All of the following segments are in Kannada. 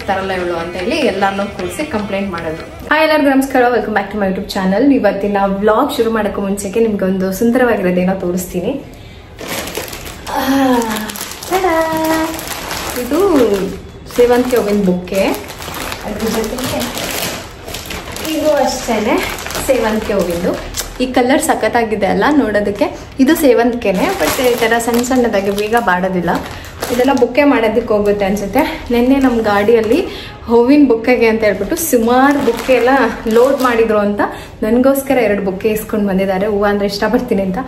ತರಲ್ಲ ಇವಳು ಅಂತ ಹೇಳಿ ಎಲ್ಲಾನು ಕೂರಿಸಿ ಕಂಪ್ಲೇಂಟ್ ಮಾಡೋದು. ಹಾಯ್ ಎಲ್ಲರಿಗೂ ನಮಸ್ಕಾರ, welcome back to my YouTube channel. ಇವತ್ತಿನ ವ್ಲಾಗ್ ಶುರು ಮಾಡೋಕ್ಕೂ ಮುಂಚೆಗೆ ನಿಮ್ಗೆ ಒಂದು ಸುಂದರವಾಗಿರೋದೇನೋ ತೋರಿಸ್ತೀನಿ. ಇದು ಸೇವಂತಿಗೆ ಹೂವಿನ ಬುಕ್ಕೆ, ಅದ್ರ ಜೊತೆಗೆ ಇದು ಅಷ್ಟೇನೆ ಸೇವಂತಿಗೆ ಹೂವಿಂದು. ಈ ಕಲರ್ ಸಖತ್ತಾಗಿದೆ ಅಲ್ಲ ನೋಡೋದಕ್ಕೆ. ಇದು ಸೇವಂತಿಗೆನೆ, ಬಟ್ ಈ ಥರ ಸಣ್ಣ ಸಣ್ಣದಾಗಿ ಬೇಗ ಬಾಡೋದಿಲ್ಲ. ಇದೆಲ್ಲ ಬುಕ್ಕೆ ಮಾಡೋದಕ್ಕೆ ಹೋಗುತ್ತೆ ಅನ್ಸುತ್ತೆ. ನಿನ್ನೆ ನಮ್ಮ ಗಾಡಿಯಲ್ಲಿ ಹೂವಿನ ಬುಕ್ಕೆಗೆ ಅಂತ ಹೇಳ್ಬಿಟ್ಟು ಸುಮಾರು ಬುಕ್ಕೆ ಎಲ್ಲ ಲೋಡ್ ಮಾಡಿದ್ರು ಅಂತ ನನಗೋಸ್ಕರ 2 ಬುಕ್ಕೆ ಇಸ್ಕೊಂಡು ಬಂದಿದ್ದಾರೆ. ಹೂವು ಅಂದರೆ ಇಷ್ಟಪಡ್ತೀನಿ ಅಂತ.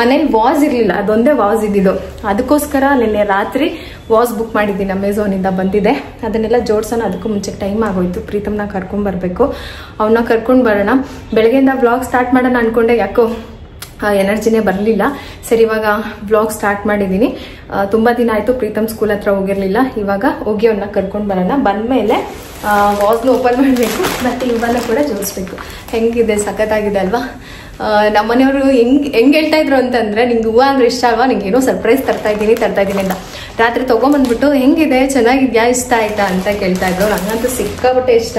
ಮನೇಲಿ ವಾಸ್ ಇರಲಿಲ್ಲ, ಅದೊಂದೇ ವಾಸ್ ಇದ್ದಿದ್ದು. ಅದಕ್ಕೋಸ್ಕರ ನಿನ್ನೆ ರಾತ್ರಿ ವಾಸ್ ಬುಕ್ ಮಾಡಿದ್ದೀನಿ, ಅಮೆಝಾನಿಂದ ಬಂದಿದೆ. ಅದನ್ನೆಲ್ಲ ಜೋಡ್ಸೋಣ. ಅದಕ್ಕೂ ಮುಂಚೆ ಟೈಮ್ ಆಗೋಯ್ತು. ಪ್ರೀತಮ್ನ ಕರ್ಕೊಂಡ್ಬರ್ಬೇಕು, ಅವನ್ನ ಕರ್ಕೊಂಡು ಬರೋಣ. ಬೆಳಗ್ಗೆಯಿಂದ ವ್ಲಾಗ್ ಸ್ಟಾರ್ಟ್ ಮಾಡೋಣ ಅಂದ್ಕೊಂಡೆ, ಯಾಕೋ ಎನರ್ಜಿನೇ ಬರಲಿಲ್ಲ. ಸರಿ, ಇವಾಗ ವ್ಲಾಗ್ ಸ್ಟಾರ್ಟ್ ಮಾಡಿದ್ದೀನಿ. ತುಂಬ ದಿನ ಆಯಿತು ಪ್ರೀತಮ್ ಸ್ಕೂಲ್ ಹತ್ರ ಹೋಗಿರಲಿಲ್ಲ. ಇವಾಗ ಹೋಗಿ ಅವನ್ನ ಕರ್ಕೊಂಡು ಬರೋಣ. ಬಂದಮೇಲೆ ವಾಸ್ನ ಓಪನ್ ಮಾಡಬೇಕು, ಮತ್ತು ಇವನ್ನ ಕೂಡ ಜೋಡಿಸ್ಬೇಕು. ಹೆಂಗಿದೆ, ಸಖತ್ತಾಗಿದೆ ಅಲ್ವಾ? ನಮ್ಮ ಮನೆಯವರು ಹೆಂಗೆ ಹೇಳ್ತಾ ಇದ್ರು ಅಂತಂದರೆ, ನಿಂಗೆ ಹೂವು ಅಂದರೆ ಇಷ್ಟ ಅಲ್ವಾ, ನಿಂಗೆ ಏನೋ ಸರ್ಪ್ರೈಸ್ ತರ್ತಾ ಇದ್ದೀನಿ ಅಂತ. ರಾತ್ರಿ ತೊಗೊಂಬಂದ್ಬಿಟ್ಟು ಹೆಂಗಿದೆ, ಚೆನ್ನಾಗಿದ್ಯಾ, ಇಷ್ಟ ಆಯ್ತಾ ಅಂತ ಕೇಳ್ತಾ ಇದ್ರು. ನನಗಂತೂ ಸಿಕ್ಕಾಬಿಟ್ಟೆ ಇಷ್ಟ.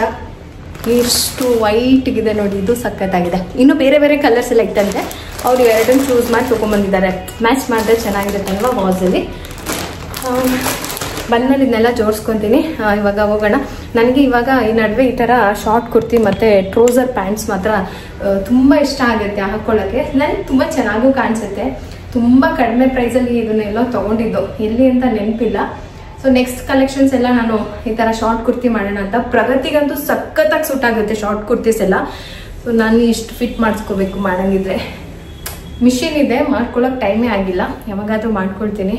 ಇಷ್ಟು ವೈಟ್ಗಿದೆ ನೋಡಿ, ಇದು ಸಖತ್ತಾಗಿದೆ. ಇನ್ನು ಬೇರೆ ಬೇರೆ ಕಲರ್ಸ್ ಎಲ್ಲ ಇತ್ತಂತೆ, ಅವ್ರು 2 ಚೂಸ್ ಮಾಡಿ ತೊಗೊಂಬಂದಿದ್ದಾರೆ. ಮ್ಯಾಚ್ ಮಾಡಿದ್ರೆ ಚೆನ್ನಾಗಿರುತ್ತೆ ಅಲ್ವಾ ವಾಸಲ್ಲಿ. ಬಂದಮೇಲೆ ಇದನ್ನೆಲ್ಲ ಜೋಡಿಸ್ಕೊತೀನಿ. ಇವಾಗ ಹೋಗೋಣ. ನನಗೆ ಇವಾಗ ಈ ನಡುವೆ ಈ ಥರ ಶಾರ್ಟ್ ಕುರ್ತಿ ಮತ್ತು ಟ್ರೌಸರ್ ಪ್ಯಾಂಟ್ಸ್ ಮಾತ್ರ ತುಂಬ ಇಷ್ಟ ಆಗುತ್ತೆ ಹಾಕ್ಕೊಳ್ಳೋಕ್ಕೆ. ನನಗೆ ತುಂಬ ಚೆನ್ನಾಗೂ ಕಾಣಿಸುತ್ತೆ. ತುಂಬ ಕಡಿಮೆ ಪ್ರೈಸಲ್ಲಿ ಇದನ್ನೆಲ್ಲ ತೊಗೊಂಡಿದ್ದು, ಎಲ್ಲಿ ಅಂತ ನೆನಪಿಲ್ಲ. ಸೊ ನೆಕ್ಸ್ಟ್ ಕಲೆಕ್ಷನ್ಸ್ ಎಲ್ಲ ನಾನು ಈ ಥರ ಶಾರ್ಟ್ ಕುರ್ತಿ ಮಾಡೋಣ ಅಂತ. ಪ್ರಗತಿಗಂತೂ ಸಖತ್ತಾಗಿ ಸೂಟ್ ಆಗುತ್ತೆ ಶಾರ್ಟ್ ಕುರ್ತೀಸ್ ಎಲ್ಲ. ಸೊ ನಾನು ಇಷ್ಟು ಫಿಟ್ ಮಾಡಿಸ್ಕೋಬೇಕು ಮಾಡಂಗಿದ್ರೆ. ಮಿಷಿನ್ ಇದೆ, ಮಾಡ್ಕೊಳ್ಳೋಕೆ ಟೈಮೇ ಆಗಿಲ್ಲ, ಯಾವಾಗಾದರೂ ಮಾಡ್ಕೊಳ್ತೀನಿ.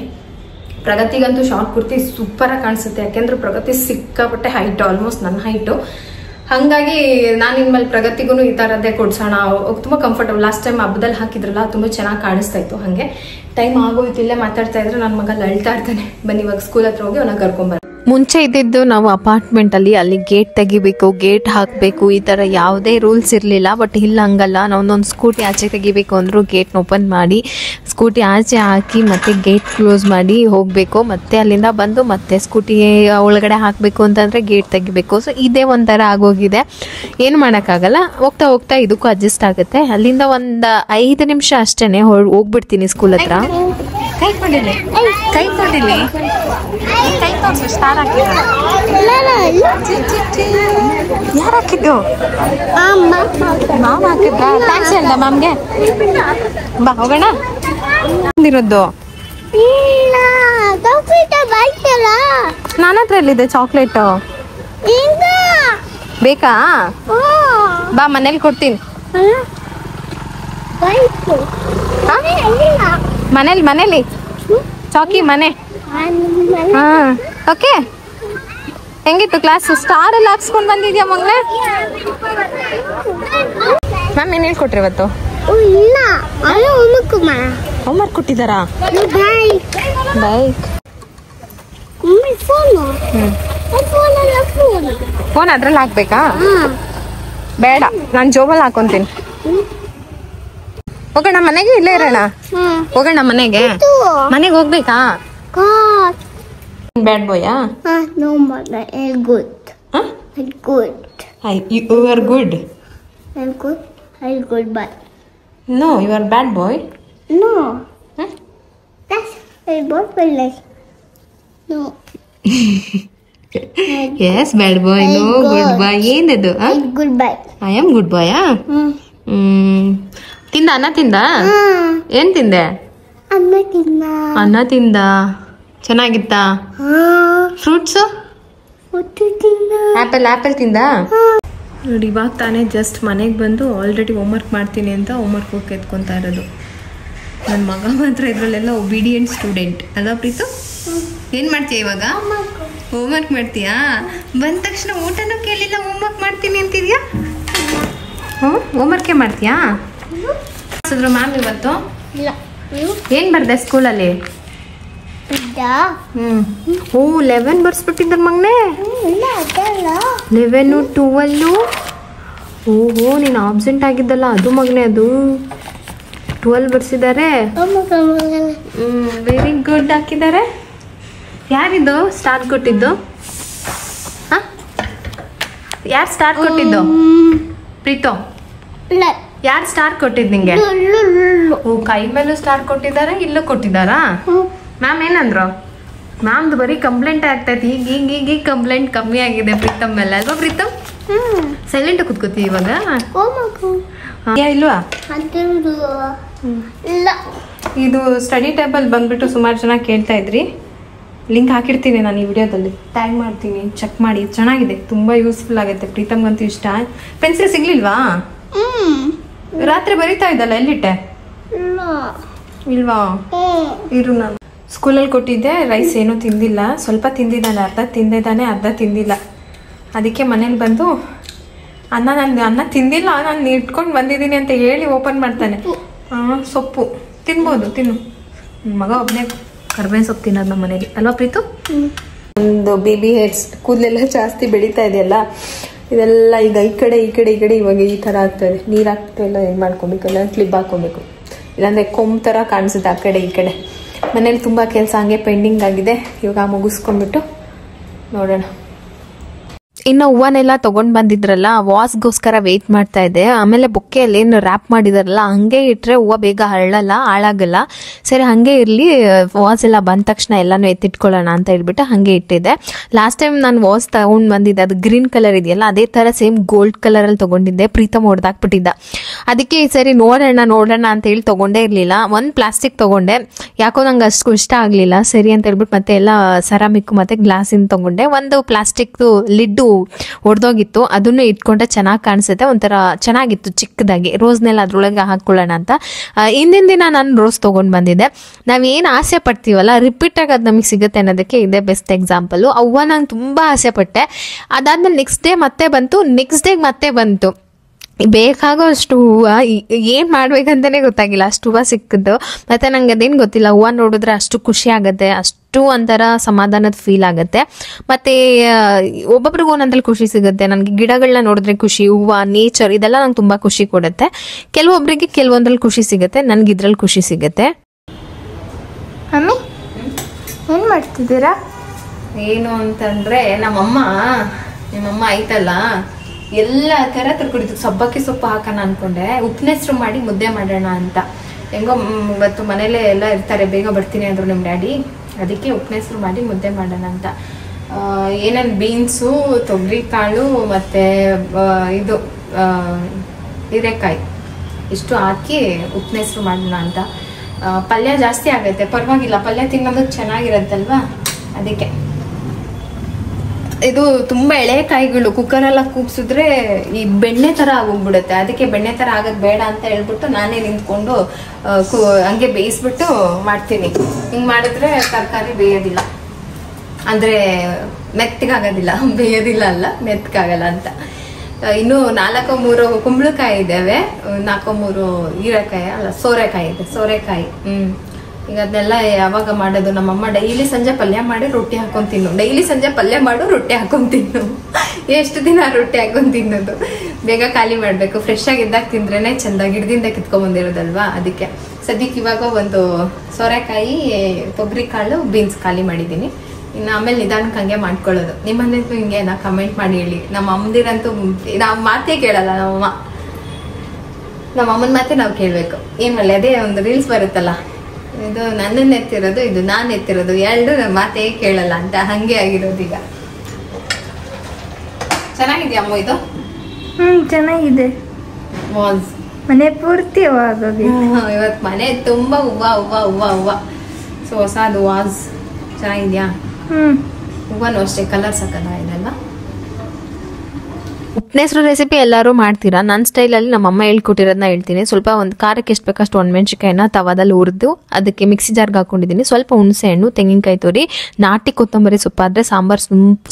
ಪ್ರಗತಿಗಂತೂ ಶಾರ್ಟ್ ಕುರ್ತಿ ಸೂಪರಾಗಿ ಕಾಣಿಸುತ್ತೆ, ಯಾಕೆಂದ್ರೆ ಪ್ರಗತಿ ಸಿಕ್ಕಾಪಟ್ಟೆ ಹೈಟು, ಆಲ್ಮೋಸ್ಟ್ ನನ್ನ ಹೈಟು. ಹಾಗಾಗಿ ನಾನು ಇನ್ಮೇಲೆ ಪ್ರಗತಿಗೂ ಈ ಥರದ್ದೇ ಕೊಡ್ಸೋಣ. ತುಂಬ ಕಂಫರ್ಟಬಲ್. ಲಾಸ್ಟ್ ಟೈಮ್ ಹಬ್ಬದಲ್ಲಿ ಹಾಕಿದ್ರಲ್ಲ, ತುಂಬ ಚೆನ್ನಾಗಿ ಕಾಣಿಸ್ತಾ ಇತ್ತು. ಹಾಗೆ ಟೈಮ್ ಆಗೋಯ್ತು. ಇಲ್ಲೇ ಮಾತಾಡ್ತಾ ಇದ್ರೆ ನನ್ನ ಮಗ ಅಳ್ತಾ ಇರ್ತಾನೆ. ಬನ್ನಿ ಇವಾಗ ಸ್ಕೂಲ್ ಹತ್ರ ಹೋಗಿ ಅವನ ಕರ್ಕೊಂಬರ. ಮುಂಚೆ ಇದ್ದಿದ್ದು ನಾವು ಅಪಾರ್ಟ್ಮೆಂಟಲ್ಲಿ ಅಲ್ಲಿ ಗೇಟ್ ತೆಗಿಬೇಕು, ಗೇಟ್ ಹಾಕಬೇಕು, ಈ ಥರ ಯಾವುದೇ ರೂಲ್ಸ್ ಇರಲಿಲ್ಲ. ಬಟ್ ಇಲ್ಲ, ಹಂಗಲ್ಲ. ನಾವೊಂದೊಂದು ಸ್ಕೂಟಿ ಆಚೆ ತೆಗಿಬೇಕು ಅಂದರೂ ಗೇಟ್ನ ಓಪನ್ ಮಾಡಿ ಸ್ಕೂಟಿ ಆಚೆ ಹಾಕಿ ಮತ್ತೆ ಗೇಟ್ ಕ್ಲೋಸ್ ಮಾಡಿ ಹೋಗಬೇಕು. ಮತ್ತೆ ಅಲ್ಲಿಂದ ಬಂದು ಮತ್ತೆ ಸ್ಕೂಟಿ ಒಳಗಡೆ ಹಾಕಬೇಕು ಅಂತಂದರೆ ಗೇಟ್ ತೆಗಿಬೇಕು. ಸೊ ಇದೇ ಒಂಥರ ಆಗೋಗಿದೆ. ಏನು ಮಾಡೋಕ್ಕಾಗಲ್ಲ. ಹೋಗ್ತಾ ಹೋಗ್ತಾ ಇದಕ್ಕೂ ಅಡ್ಜಸ್ಟ್ ಆಗುತ್ತೆ. ಅಲ್ಲಿಂದ ಒಂದು 5 ನಿಮಿಷ ಅಷ್ಟೇ ಹೋಗ್ಬಿಡ್ತೀನಿ ಸ್ಕೂಲ್ ಹತ್ರ. ಕೈ ಕೊಡಿಲಿ, ಕೈ ಕೊಡಿಲಿ, ಕೈ ತೋರಿಸು. ಸ್ಟಾರ್ ಹಾಕಿದ್ರು. ಯಾರು ಹಾಕಿದ್ದು? ಮಾಮ ಹಾಕಿದ್ದ. ಥ್ಯಾಂಕ್ಸ್ ಹೇಳ್ದ ಮ್ಯಾಮ್ಗೆ. ಬಾ ಹೋಗೋಣ. ಇರೋದು ನನ್ನ ಹತ್ರ ಎಲ್ಲಿದೆ ಚಾಕ್ಲೇಟು? ಬೇಕಾ? ಬಾ, ಮನೇಲಿ ಕೊಡ್ತೀನಿ. ಮನೇಲಿ ಚಾಕಿ ಮನೆ. ಹಾ, ಓಕೆ. ಹೆಂಗಿತ್ತು ಕ್ಲಾಸ್? ಸ್ಟಾರ್ ಎಲ್ಲ ಹಾಕ್ಸ್ಕೊಂಡು ಬಂದಿದ್ಯಾ ಮಗಳೇ? ಮ್ಯಾಮ್ ಏನು ಹೇಳ್ಕೊಟ್ರಿ ಇವತ್ತು? ಹೋಮ್ವರ್ಕ್ ಕೊಟ್ಟಿದ್ದಾರಾ? ಬೈಕ್. ಫೋನ್ ಅದ್ರಲ್ಲಿ ಹಾಕ್ಬೇಕಾ? ಬೇಡ, ನಾನು ಜೋಬಲ್ಲಿ ಹಾಕೊಂತೀನಿ. ಹೋಗೋಣ ಮನೆಗೆ, ಇಲ್ಲೇ ಇರೋಣ? ಹೋಗೋಣ ಮನೆಗೆ. ಮನೆಗೆ ಹೋಗ್ಬೇಕಾ? ಬ್ಯಾಡ್ ಬಾಯಾ? No, mother, I'm good. Huh? I'm good. You are good. I'm good. I'm good, but No, you are bad boy. no. Huh? That's my boyfriend. Like no. Yes, bad boy. No, good boy. ಏನದು? I'm good, but I am good boy. ತಿಂದ? ಅನ್ನ ತಿಂದ? ಏನ್ ತಿಂದೆ? ಅನ್ನ ತಿಂದ. ಚೆನ್ನಾಗಿತ್ತಾ? ಫ್ರೂಟ್ಸ್? ಆಪಲ್ ತಿಂದ? ನೋಡಿ, ಇವಾಗ ತಾನೇ ಜಸ್ಟ್ ಮನೆಗೆ ಬಂದು ಆಲ್ರೆಡಿ ಹೋಮ್ವರ್ಕ್ ಮಾಡ್ತೀನಿ ಅಂತ ಹೋಮ್ವರ್ಕ್ ಬುಕ್ ಎತ್ಕೊತಾ ಇರೋದು. ನನ್ನ ಮಗ ಮಾತ್ರ ಇದರಲ್ಲೆಲ್ಲ ಒಬಿಡಿಯೆಂಟ್ ಸ್ಟೂಡೆಂಟ್ ಅಲ್ವಾ ಪ್ರೀತು? ಏನು ಮಾಡ್ತೀಯ ಇವಾಗ? ಹೋಮ್ವರ್ಕ್ ಮಾಡ್ತೀಯಾ? ಬಂದ ತಕ್ಷಣ ಊಟನೂ ಕೇಳಿಲ್ಲ, ಹೋಮ್ವರ್ಕ್ ಮಾಡ್ತೀನಿ ಅಂತಿದ್ಯಾ? ಹೋಮ್ವರ್ಕೇ ಮಾಡ್ತೀಯಾ? ಮ್ಯಾಮ್ ಇವತ್ತು ಏನ್ ಬರ್ದೆ ಸ್ಕೂಲಲ್ಲಿ? ಓ 11 ಬರ್ಸ್ಬಿಟ್ಟಿದ್ರ ಮಗನೇ. 11 12. ಓಹೋ ನೀನು ಆಬ್ಸೆಂಟ್ ಆಗಿದ್ದಲ್ಲ ಅದು ಮಗನೇ, ಅದು 12 ಬರ್ಸಿದ್ದಾರೆ. ವೆರಿ ಗುಡ್ ಹಾಕಿದ್ದಾರೆ. ಯಾರಿದು ಸ್ಟಾರ್ ಕೊಟ್ಟಿದ್ದು? ಯಾರು ಸ್ಟಾರ್ ಕೊಟ್ಟಿದ್ದು? ಪ್ರೀತೋ, ಯಾರು ಸ್ಟಾರ್ ಕೊಟ್ಟಿದ್ದು ನಿಂಗೆ? ಓ ಕೈ ಮೇಲೂ ಸ್ಟಾರ್ ಕೊಟ್ಟಿದ್ದಾರೆ, ಇಲ್ಲೂ ಕೊಟ್ಟಿದ್ದಾರಾ? ಮ್ಯಾಮ್ ಏನಂದ್ರು? ಮ್ಯಾಮ್ದು ಬರೀ ಕಂಪ್ಲೇಂಟ್ ಆಗ್ತೈತಿ. ಈಗ ಕಂಪ್ಲೇಂಟ್ ಕಮ್ಮಿ ಆಗಿದೆ ಪ್ರೀತಮ್ ಮೇಲೆ ಅಲ್ವಾ ಪ್ರೀತಮ್? ಸೈಲೆಂಟ್ ಕುತ್ಕೋತಿ ಇವಾಗ ಇಲ್ವಾ? ಇದು ಸ್ಟಡಿ ಟೇಬಲ್ ಬಂದ್ಬಿಟ್ಟು ಸುಮಾರು ಜನ ಕೇಳ್ತಾ ಇದ್ರಿ. ಲಿಂಕ್ ಹಾಕಿರ್ತೀನಿ ನಾನು ಈ ವಿಡಿಯೋದಲ್ಲಿ, ಟ್ಯಾಗ್ ಮಾಡ್ತೀನಿ, ಚೆಕ್ ಮಾಡಿ. ಚೆನ್ನಾಗಿದೆ, ತುಂಬಾ ಯೂಸ್ಫುಲ್ ಆಗುತ್ತೆ. ಪ್ರೀತಮ್ಗಂತೂ ಇಷ್ಟ. ಪೆನ್ಸಿಲ್ ಸಿಗ್ಲಿಲ್ವಾ? ರಾತ್ರಿ ಬರೀತಾ ಇದ್ದಲ್ಲ, ಎಲ್ಲಿಟ್ಟೆ? ಇಲ್ವಾ? ಇರು, ನಾನು ಸ್ಕೂಲಲ್ಲಿ ಕೊಟ್ಟಿದ್ದೆ ರೈಸ್ ಏನೂ ತಿಂದಿಲ್ಲ, ಸ್ವಲ್ಪ ತಿಂದಿದ್ದಾನೆ, ಅರ್ಧ ತಿಂದಿದ್ದಾನೆ, ಅರ್ಧ ತಿಂದಿಲ್ಲ. ಅದಕ್ಕೆ ಮನೇಲಿ ಬಂದು ಅನ್ನ ತಿಂದಿಲ್ಲ, ನಾನು ಇಟ್ಕೊಂಡು ಬಂದಿದ್ದೀನಿ ಅಂತ ಹೇಳಿ ಓಪನ್ ಮಾಡ್ತಾನೆ. ಸೊಪ್ಪು ತಿನ್ಬೋದು, ತಿನ್ನು. ಮಗ ಒಬ್ಬನೇ ಕರ್ಬೇವಿನ ಸೊಪ್ಪು ತಿನ್ನೋದು ನಮ್ಮ ಮನೇಲಿ ಅಲ್ವಾ ಪ್ರೀತು? ಒಂದು ಬೇಬಿ ಹೇರ್ಸ್ ಕೂದಲೆಲ್ಲ ಜಾಸ್ತಿ ಬೆಳೀತಾ ಇದೆಯಲ್ಲ, ಇದೆಲ್ಲ ಈಗ ಈ ಕಡೆ ಇವಾಗ ಈ ಥರ ಆಗ್ತದೆ. ನೀರು ಹಾಕ್ತಾ ಎಲ್ಲ ಇದು ಮಾಡ್ಕೊಬೇಕು, ಇಲ್ಲ ಕ್ಲಿಪ್ ಹಾಕ್ಕೊಬೇಕು, ಇಲ್ಲಾಂದರೆ ಕೊಂಬ್ ಥರ ಕಾಣಿಸುತ್ತೆ ಆ ಕಡೆ ಈ ಕಡೆ. ಮನೇಲಿ ತುಂಬ ಕೆಲಸ ಹಂಗೆ ಪೆಂಡಿಂಗ್ ಆಗಿದೆ, ಇವಾಗ ಮುಗಿಸ್ಕೊಂಡ್ಬಿಟ್ಟು ನೋಡೋಣ. ಇನ್ನು ಹೂವನೆಲ್ಲ ತಗೊಂಡ್ ಬಂದಿದ್ರಲ್ಲ, ವಾಸ್ಗೋಸ್ಕರ ವೇಟ್ ಮಾಡ್ತಾ ಇದ್ದೆ. ಆಮೇಲೆ ಬೊಕ್ಕೆಯಲ್ಲಿ ಏನು ರ್ಯಾಪ್ ಮಾಡಿದಾರಲ್ಲ, ಹಂಗೆ ಇಟ್ರೆ ಹೂವು ಬೇಗ ಹಾಳಾಗಲ್ಲ. ಸರಿ ಹಂಗೆ ಇರ್ಲಿ, ವಾಸ್ ಎಲ್ಲ ಬಂದ ತಕ್ಷಣ ಎಲ್ಲಾನು ಎತ್ತಿಟ್ಕೊಳ್ಳೋಣ ಅಂತ ಹೇಳ್ಬಿಟ್ಟು ಹಂಗೆ ಇಟ್ಟಿದ್ದೆ. ಲಾಸ್ಟ್ ಟೈಮ್ ನಾನು ವಾಸ್ ತಗೊಂಡ್ ಬಂದಿದ್ದೆ, ಅದು ಗ್ರೀನ್ ಕಲರ್ ಇದೆಯಲ್ಲ, ಅದೇ ತರ ಸೇಮ್ ಗೋಲ್ಡ್ ಕಲರ್ ಅಲ್ಲಿ ತಗೊಂಡಿದ್ದೆ. ಪ್ರೀತಮ್ ಹೊಡೆದಾಕ್ಬಿಟ್ಟಿದ್ದ. ಅದಕ್ಕೆ ಈ ಸರಿ ನೋಡೋಣ ಅಂತ ಹೇಳಿ ತಗೊಂಡೇ ಇರ್ಲಿಲ್ಲ. ಒಂದು ಪ್ಲಾಸ್ಟಿಕ್ ತಗೊಂಡೆ, ಯಾಕೋ ನಂಗೆ ಅಷ್ಟು ಇಷ್ಟ ಆಗ್ಲಿಲ್ಲ. ಸರಿ ಅಂತ ಹೇಳ್ಬಿಟ್ಟು ಮತ್ತೆ ಎಲ್ಲ ಸೆರಾಮಿಕ್ ಮತ್ತೆ ಗ್ಲಾಸಿನ ತಗೊಂಡೆ. ಒಂದು ಪ್ಲಾಸ್ಟಿಕ್ ಲಿಡ್ಡು ಹೊಡೆದೋಗಿತ್ತು, ಅದನ್ನು ಇಟ್ಕೊಂಡ್ರೆ ಚೆನ್ನಾಗಿ ಕಾಣಿಸುತ್ತೆ, ಒಂಥರ ಚೆನ್ನಾಗಿತ್ತು ಚಿಕ್ಕದಾಗಿ. ರೋಸ್ನೆಲ್ಲ ಅದ್ರೊಳಗೆ ಹಾಕೊಳ್ಳೋಣ ಅಂತ ಹಿಂದಿನ ದಿನ ನಾನು ರೋಸ್ ತಗೊಂಡ್ ಬಂದಿದ್ದೆ. ನಾವೇನು ಆಸೆ ಪಡ್ತೀವಲ್ಲ, ರಿಪೀಟ್ ಆಗಿ ಅದು ನಮಗೆ ಸಿಗುತ್ತೆ ಅನ್ನೋದಕ್ಕೆ ಇದೇ ಬೆಸ್ಟ್ ಎಕ್ಸಾಂಪಲ್. ಅವ್ವ ನಂಗೆ ತುಂಬಾ ಆಸೆ ಪಟ್ಟೆ, ಅದಾದ್ಮೇಲೆ ನೆಕ್ಸ್ಟ್ ಡೇ ಮತ್ತೆ ಬಂತು. ಬೇಕಾಗೋ ಅಷ್ಟು ಹೂವು ಏನ್ ಮಾಡ್ಬೇಕಂತಾನೆ ಗೊತ್ತಾಗಿಲ್ಲ, ಅಷ್ಟು ಹೂವು ಸಿಕ್ಕಿದ್ದು. ಮತ್ತೆ ನಂಗೆ ಅದೇನು ಗೊತ್ತಿಲ್ಲ, ಹೂವು ನೋಡಿದ್ರೆ ಅಷ್ಟು ಖುಷಿ ಆಗತ್ತೆ, ಅಷ್ಟು ಒಂಥರ ಸಮಾಧಾನದ ಫೀಲ್ ಆಗುತ್ತೆ. ಮತ್ತೆ ಒಬ್ಬೊಬ್ರಿಗೂ ಒಂದೊಂದ್ರಲ್ಲಿ ಖುಷಿ ಸಿಗುತ್ತೆ. ನನಗೆ ಗಿಡಗಳನ್ನ ನೋಡಿದ್ರೆ ಖುಷಿ, ಹೂವು, ನೇಚರ್ ಇದೆಲ್ಲ ನಂಗೆ ತುಂಬಾ ಖುಷಿ ಕೊಡುತ್ತೆ. ಕೆಲವೊಬ್ಬರಿಗೆ ಕೆಲವೊಂದ್ರಲ್ಲಿ ಖುಷಿ ಸಿಗುತ್ತೆ, ನನ್ಗೆ ಇದ್ರಲ್ಲಿ ಖುಷಿ ಸಿಗುತ್ತೆ. ಅಮ್ಮಿ ಏನ್ ಮಾಡ್ತಿದ್ದೀರಾ? ಏನು ಅಂತಂದ್ರೆ ನಿಮ್ಮಮ್ಮ ಐತಲ್ಲ, ಎಲ್ಲ ತರ ತರ್ಕೊಡಿದ್ದು. ಸಬ್ಬಕ್ಕಿ ಸೊಪ್ಪು ಹಾಕೋಣ ಅನ್ಕೊಂಡೆ, ಉಪ್ಪಿನೆಸ್ರು ಮಾಡಿ ಮುದ್ದೆ ಮಾಡೋಣ ಅಂತ. ಹೆಂಗೋ ಇವತ್ತು ಮನೇಲೆ ಎಲ್ಲ ಇರ್ತಾರೆ, ಬೇಗ ಬರ್ತೀನಿ ಅಂದ್ರು ನಿಮ್ಮ ಡ್ಯಾಡಿ, ಅದಕ್ಕೆ ಉಪ್ಪಿನೆಸ್ರು ಮಾಡಿ ಮುದ್ದೆ ಮಾಡೋಣ ಅಂತ. ಏನೇನು ಬೀನ್ಸು, ತೊಗರಿಕಾಳು ಮತ್ತೆ ಇದು ಹೀರೆಕಾಯಿ ಇಷ್ಟು ಹಾಕಿ ಉಪ್ಪಿನೆಸ್ರು ಮಾಡೋಣ ಅಂತ. ಪಲ್ಯ ಜಾಸ್ತಿ ಆಗತ್ತೆ, ಪರವಾಗಿಲ್ಲ, ಪಲ್ಯ ತಿನ್ನೋದು ಚೆನ್ನಾಗಿರತ್ತಲ್ವಾ, ಅದಕ್ಕೆ. ಇದು ತುಂಬಾ ಎಳೆ ಕಾಯಿಗಳು, ಕುಕ್ಕರೆಲ್ಲ ಕೂಗ್ಸಿದ್ರೆ ಈ ಬೆಣ್ಣೆ ತರ ಆಗೋಗ್ಬಿಡುತ್ತೆ. ಅದಕ್ಕೆ ಬೆಣ್ಣೆ ತರ ಆಗೋದ್ ಬೇಡ ಅಂತ ಹೇಳ್ಬಿಟ್ಟು ನಾನೇ ನಿಂತ್ಕೊಂಡು ಹಂಗೆ ಬೇಯಿಸ್ಬಿಟ್ಟು ಮಾಡ್ತೀನಿ. ಹಿಂಗ್ ಮಾಡಿದ್ರೆ ತರಕಾರಿ ಬೇಯೋದಿಲ್ಲ, ಅಂದ್ರೆ ಮೆತ್ತಗಾಗೋದಿಲ್ಲ. ಬೇಯೋದಿಲ್ಲ ಅಲ್ಲ, ಮೆತ್ತಗಾಗಲ್ಲ ಅಂತ. ಇನ್ನು 4-3 ಕುಂಬಳಕಾಯಿ ಇದಾವೆ, 4-3 ಹೀರೆಕಾಯಿ ಅಲ್ಲ ಸೋರೆಕಾಯಿ ಇದೆ, ಸೋರೆಕಾಯಿ. ಈಗ ಅದನ್ನೆಲ್ಲ ಯಾವಾಗ ಮಾಡೋದು? ನಮ್ಮಮ್ಮ ಡೈಲಿ ಸಂಜೆ ಪಲ್ಯ ಮಾಡಿ ರೊಟ್ಟಿ ಹಾಕೊಂಡ್ ತಿನ್ನು, ಡೈಲಿ ಸಂಜೆ ಪಲ್ಯ ಮಾಡು ರೊಟ್ಟಿ ಹಾಕೊಂಡ್ ತಿನ್ನು. ಎಷ್ಟು ದಿನ ರೊಟ್ಟಿ ಹಾಕೊಂಡ್ ತಿನ್ನೋದು? ಬೇಗ ಖಾಲಿ ಮಾಡ್ಬೇಕು, ಫ್ರೆಶ್ ಆಗಿದ್ದಾಗ ತಿಂದ್ರೇನೆ ಚಂದ, ಗಿಡದಿಂದ ಕಿತ್ಕೊಂಡ್ ಬಂದಿರೋದಲ್ವಾ. ಅದಕ್ಕೆ ಸದ್ಯಕ್ಕೆ ಇವಾಗ ಒಂದು ಸೋರೆಕಾಯಿ, ತೊಗರಿಕಾಳು, ಬೀನ್ಸ್ ಖಾಲಿ ಮಾಡಿದೀನಿ. ಇನ್ನು ಆಮೇಲೆ ನಿಧಾನಕ್ಕೆ ಹಂಗೆ ಮಾಡ್ಕೊಳ್ಳೋದು. ನಿಮ್ಮನೇಗೂ ಹಿಂಗೆ ನಾ ಕಮೆಂಟ್ ಮಾಡಿ ಹೇಳಿ. ನಮ್ಮ ಅಮ್ಮದಿರಂತೂ ನಾವು ಮಾತೇ ಕೇಳಲ್ಲ. ನಮ್ಮ ಅಮ್ಮನ ಮಾತೆ ನಾವು ಕೇಳ್ಬೇಕು. ಏನ್ ಮಾಡಲಿ, ಅದೇ ಒಂದು ರೀಲ್ಸ್ ಬರುತ್ತಲ್ಲ, ಇದು ನನ್ನನ್ನ ಎತ್ತಿರೋದು, ಇದು ನಾನು ಎತ್ತಿರೋದು, ಎರಡು ಮಾತೇ ಕೇಳಲ್ಲ ಅಂತ, ಹಂಗೆ ಆಗಿರೋದು ಈಗ. ಚೆನ್ನಾಗಿದ್ಯಾ ಅಮ್ಮ ಇದು? ಚೆನ್ನಾಗಿದೆ. ವಾಸ್ ಮನೆ ಪೂರ್ತಿ ಇವತ್ತು ಮನೆ ತುಂಬಾ ಹೂವ. ಸೊ ಹೊಸದು ವಾಸ್ ಚೆನ್ನಾಗಿದ್ಯಾ? ಹೂವನು ಅಷ್ಟೇ ಕಲರ್ ಸಕ್ಕದ ಇದೆಲ್ಲ. ಉಪ್ಪಿನೆಸ್ರು ರೆಸಿಪಿ ಎಲ್ಲರೂ ಮಾಡ್ತೀರಾ. ನನ್ನ ಸ್ಟೈಲಲ್ಲಿ ನಮ್ಮಮ್ಮ ಹೇಳ್ಕೊಟ್ಟಿರೋದನ್ನ ಹೇಳ್ತೀನಿ. ಸ್ವಲ್ಪ ಒಂದು ಖಾರಕ್ಕೆ ಎಷ್ಟು ಬೇಕಷ್ಟು ಒಣಮೆಣ್ಸಿಕಾಯಿನ ತವಾದಲ್ಲಿ ಹುರಿದು ಅದಕ್ಕೆ ಮಿಕ್ಸಿ ಜಾರ್ಗೆ ಹಾಕೊಂಡಿದ್ದೀನಿ. ಸ್ವಲ್ಪ ಹುಣಸೆ ಹಣ್ಣು, ತೆಂಗಿನಕಾಯಿ ತುರಿ, ನಾಟಿ ಕೊತ್ತಂಬರಿ ಸೊಪ್ಪು ಆದರೆ ಸಾಂಬಾರು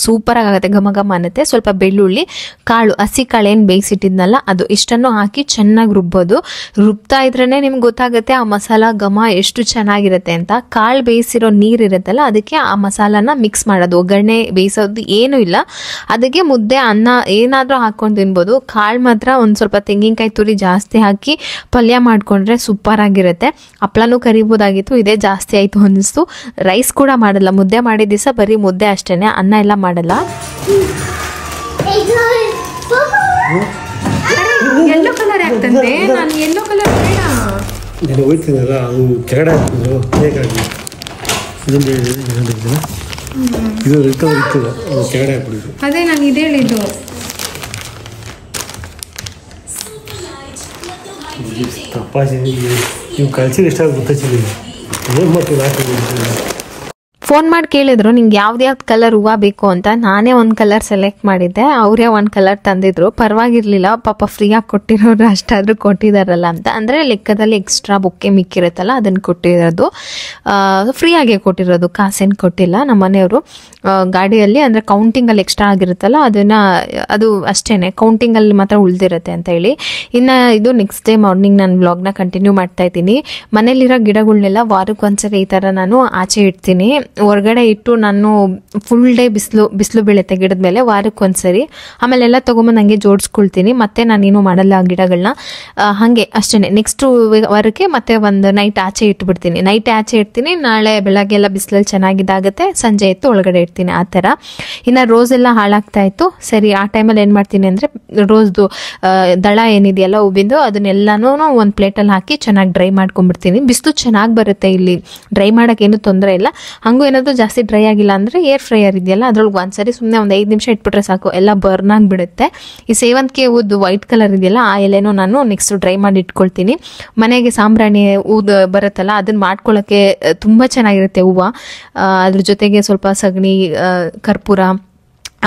ಸೂಪರಾಗಿ ಆಗುತ್ತೆ, ಘಮ ಘಮ ಅನ್ನತ್ತೆ. ಸ್ವಲ್ಪ ಬೆಳ್ಳುಳ್ಳಿ, ಕಾಳು, ಹಸಿ ಕಾಳು ಏನು ಬೇಯಿಸಿಟ್ಟಿದ್ನಲ್ಲ ಅದು ಇಷ್ಟನ್ನು ಹಾಕಿ ಚೆನ್ನಾಗಿ ರುಬ್ಬೋದು. ರುಬ್ತಾ ಇದ್ರೇ ನಿಮ್ಗೆ ಗೊತ್ತಾಗುತ್ತೆ ಆ ಮಸಾಲ ಘಮ ಎಷ್ಟು ಚೆನ್ನಾಗಿರುತ್ತೆ ಅಂತ. ಕಾಳು ಬೇಯಿಸಿರೋ ನೀರು ಇರುತ್ತಲ್ಲ ಅದಕ್ಕೆ ಆ ಮಸಾಲಾನ ಮಿಕ್ಸ್ ಮಾಡೋದು, ಒಗ್ಗರಣೆ ಬೇಯಿಸೋದು ಏನೂ ಇಲ್ಲ. ಅದಕ್ಕೆ ಮುದ್ದೆ ಅನ್ನ ಏನಾದರೂ ಹಾಕೊಂಡು ತಿನ್ಬೋದು. ಕಾಳು ಮಾತ್ರ ಒಂದು ಸ್ವಲ್ಪ ತೆಂಗಿನಕಾಯಿ ತುರಿ ಜಾಸ್ತಿ ಹಾಕಿ ಪಲ್ಯ ಮಾಡಿಕೊಂಡ್ರೆ ಸೂಪರ್ ಆಗಿರುತ್ತೆ. ಹಪ್ಳನೂ ಕರಿಬೋದಾಗಿತ್ತು, ಇದೇ ಜಾಸ್ತಿ ಆಯಿತು ಅನ್ನಿಸ್ತು. ರೈಸ್ ಕೂಡ ಮಾಡಲ್ಲ, ಮುದ್ದೆ ಮಾಡಿದ ದಿವಸ ಬರೀ ಮುದ್ದೆ ಅಷ್ಟೇ, ಅನ್ನ ಎಲ್ಲ ಮಾಡಲ್ಲ. ಯೆಲ್ಲೋ ಕಲರ್ ಆಗ್ತಂತೆ, ನಾನು ಯೆಲ್ಲೋ ಕಲರ್ ಬೇಡ. నేను పోయిందಲ್ಲ ಅದು ಕೆಳಗಡೆ ಹಾಕಿದ್ರು ಹೇಗಾಗಿ ಇದೊಂದು ಇದು ಇರ್ತದೆ ಅದು ಕೆಳಗಡೆ ಹಾಕ್ಬಿಡಿದ್ರು. ಅದೇ ನಾನು ಇದು ಹೇಳಿದ್ದು. ತಪ್ಪಾಗಿ ನೀವು ಕಳ್ಸಿದ್ರೆ ಎಷ್ಟಾಗಿ ಗೊತ್ತಾಗ್ತಿಲ್ಲ, ಏನು ಮಾಡ್ತೀವಿ ಹಾಕಿ. ಫೋನ್ ಮಾಡಿ ಕೇಳಿದ್ರು ನಿಂಗೆ ಯಾವ್ದು ಕಲರ್ ಹೂವು ಬೇಕು ಅಂತ. ನಾನೇ ಒಂದು ಕಲರ್ ಸೆಲೆಕ್ಟ್ ಮಾಡಿದ್ದೆ, ಅವರೇ ಒಂದು ಕಲರ್ ತಂದಿದ್ರು. ಪರವಾಗಿರಲಿಲ್ಲ, ಪಾಪ ಫ್ರೀಯಾಗಿ ಕೊಟ್ಟಿರೋರು ಅಷ್ಟಾದರೂ ಕೊಟ್ಟಿದ್ದಾರಲ್ಲ ಅಂತ. ಅಂದರೆ ಲೆಕ್ಕದಲ್ಲಿ ಎಕ್ಸ್ಟ್ರಾ ಬೊಕ್ಕೆ ಮಿಕ್ಕಿರುತ್ತಲ್ಲ ಅದನ್ನು ಕೊಟ್ಟಿರೋದು, ಫ್ರೀಯಾಗೆ ಕೊಟ್ಟಿರೋದು, ಕಾಸೇನು ಕೊಟ್ಟಿಲ್ಲ. ನಮ್ಮ ಮನೆಯವರು ಗಾಡಿಯಲ್ಲಿ ಅಂದರೆ ಕೌಂಟಿಂಗಲ್ಲಿ ಎಕ್ಸ್ಟ್ರಾ ಆಗಿರುತ್ತಲ್ಲ ಅದು ಅಷ್ಟೇ, ಕೌಂಟಿಂಗಲ್ಲಿ ಮಾತ್ರ ಉಳಿದಿರುತ್ತೆ ಅಂತ ಹೇಳಿ. ಇನ್ನು ಇದು ನೆಕ್ಸ್ಟ್ ಡೇ ಮಾರ್ನಿಂಗ್ ನಾನು ವ್ಲಾಗ್ನ ಕಂಟಿನ್ಯೂ ಮಾಡ್ತಾ ಇದ್ದೀನಿ. ಮನೇಲಿರೋ ಗಿಡಗಳನ್ನೆಲ್ಲ ವಾರಕ್ಕೆ ಒಂದ್ಸರಿ ಈ ಥರ ನಾನು ಆಚೆ ಇಡ್ತೀನಿ. ಹೊರಗಡೆ ಇಟ್ಟು ನಾನು ಫುಲ್ ಡೇ ಬಿಸಿಲು ಬೀಳುತ್ತೆ ಗಿಡದ ಮೇಲೆ, ವಾರಕ್ಕೆ ಒಂದ್ಸರಿ. ಆಮೇಲೆ ಎಲ್ಲ ತೊಗೊಂಬಂದು ಹಂಗೆ ಜೋಡಿಸ್ಕೊಳ್ತೀನಿ. ಮತ್ತೆ ನಾನೇನು ಮಾಡಲ್ಲ ಆ ಗಿಡಗಳನ್ನ, ಹಾಗೆ ಅಷ್ಟೇ. ನೆಕ್ಸ್ಟ್ ವಾರಕ್ಕೆ ಮತ್ತೆ ಒಂದು ನೈಟ್ ಆಚೆ ಇಟ್ಬಿಡ್ತೀನಿ. ನೈಟ್ ಆಚೆ ಇಡ್ತೀನಿ, ನಾಳೆ ಬೆಳಗ್ಗೆ ಎಲ್ಲ ಬಿಸಿಲಲ್ಲಿ ಚೆನ್ನಾಗಿದ್ದಾಗುತ್ತೆ, ಸಂಜೆ ಎತ್ತು ಒಳಗಡೆ ಇಡ್ತೀನಿ ಆ ಥರ. ಇನ್ನು ರೋಸ್ ಎಲ್ಲ ಹಾಳಾಗ್ತಾ ಇತ್ತು. ಸರಿ, ಆ ಟೈಮಲ್ಲಿ ಏನು ಮಾಡ್ತೀನಿ ಅಂದರೆ ರೋಸ್ದು ದಳ ಏನಿದೆಯಲ್ಲ ಹೂವಿಂದು ಅದನ್ನೆಲ್ಲನೂ ಒಂದು ಪ್ಲೇಟಲ್ಲಿ ಹಾಕಿ ಚೆನ್ನಾಗಿ ಡ್ರೈ ಮಾಡ್ಕೊಂಡ್ಬಿಡ್ತೀನಿ. ಬಿಸಿಲು ಚೆನ್ನಾಗಿ ಬರುತ್ತೆ ಇಲ್ಲಿ, ಡ್ರೈ ಮಾಡೋಕ್ಕೇನು ತೊಂದರೆ ಇಲ್ಲ. ಹಂಗೂ ಏನಾದರೂ ಜಾಸ್ತಿ ಡ್ರೈ ಆಗಿಲ್ಲ ಅಂದರೆ ಏರ್ ಫ್ರೈಯರ್ ಇದೆಯಲ್ಲ ಅದ್ರೊಳಗೆ ಒಂದ್ಸರಿ ಸುಮ್ಮನೆ ಒಂದು 5 ನಿಮಿಷ ಇಟ್ಬಿಟ್ರೆ ಸಾಕು, ಎಲ್ಲ ಬರ್ನ್ ಆಗಿಬಿಡುತ್ತೆ. ಈ ಸೇವಂತಿಗೆ ಹೂದು ವೈಟ್ ಕಲರ್ ಇದೆಯಲ್ಲ ಆ ಎಲೆನೂ ನಾನು ನೆಕ್ಸ್ಟ್ ಡ್ರೈ ಮಾಡಿ ಇಟ್ಕೊಳ್ತೀನಿ. ಮನೆಗೆ ಸಾಂಬ್ರಾಣಿ ಊದು ಬರುತ್ತಲ್ಲ ಅದನ್ನು ಮಾಡ್ಕೊಳ್ಳೋಕ್ಕೆ ತುಂಬ ಚೆನ್ನಾಗಿರುತ್ತೆ ಹೂವು. ಅದ್ರ ಜೊತೆಗೆ ಸ್ವಲ್ಪ ಸಗಣಿ, ಕರ್ಪೂರ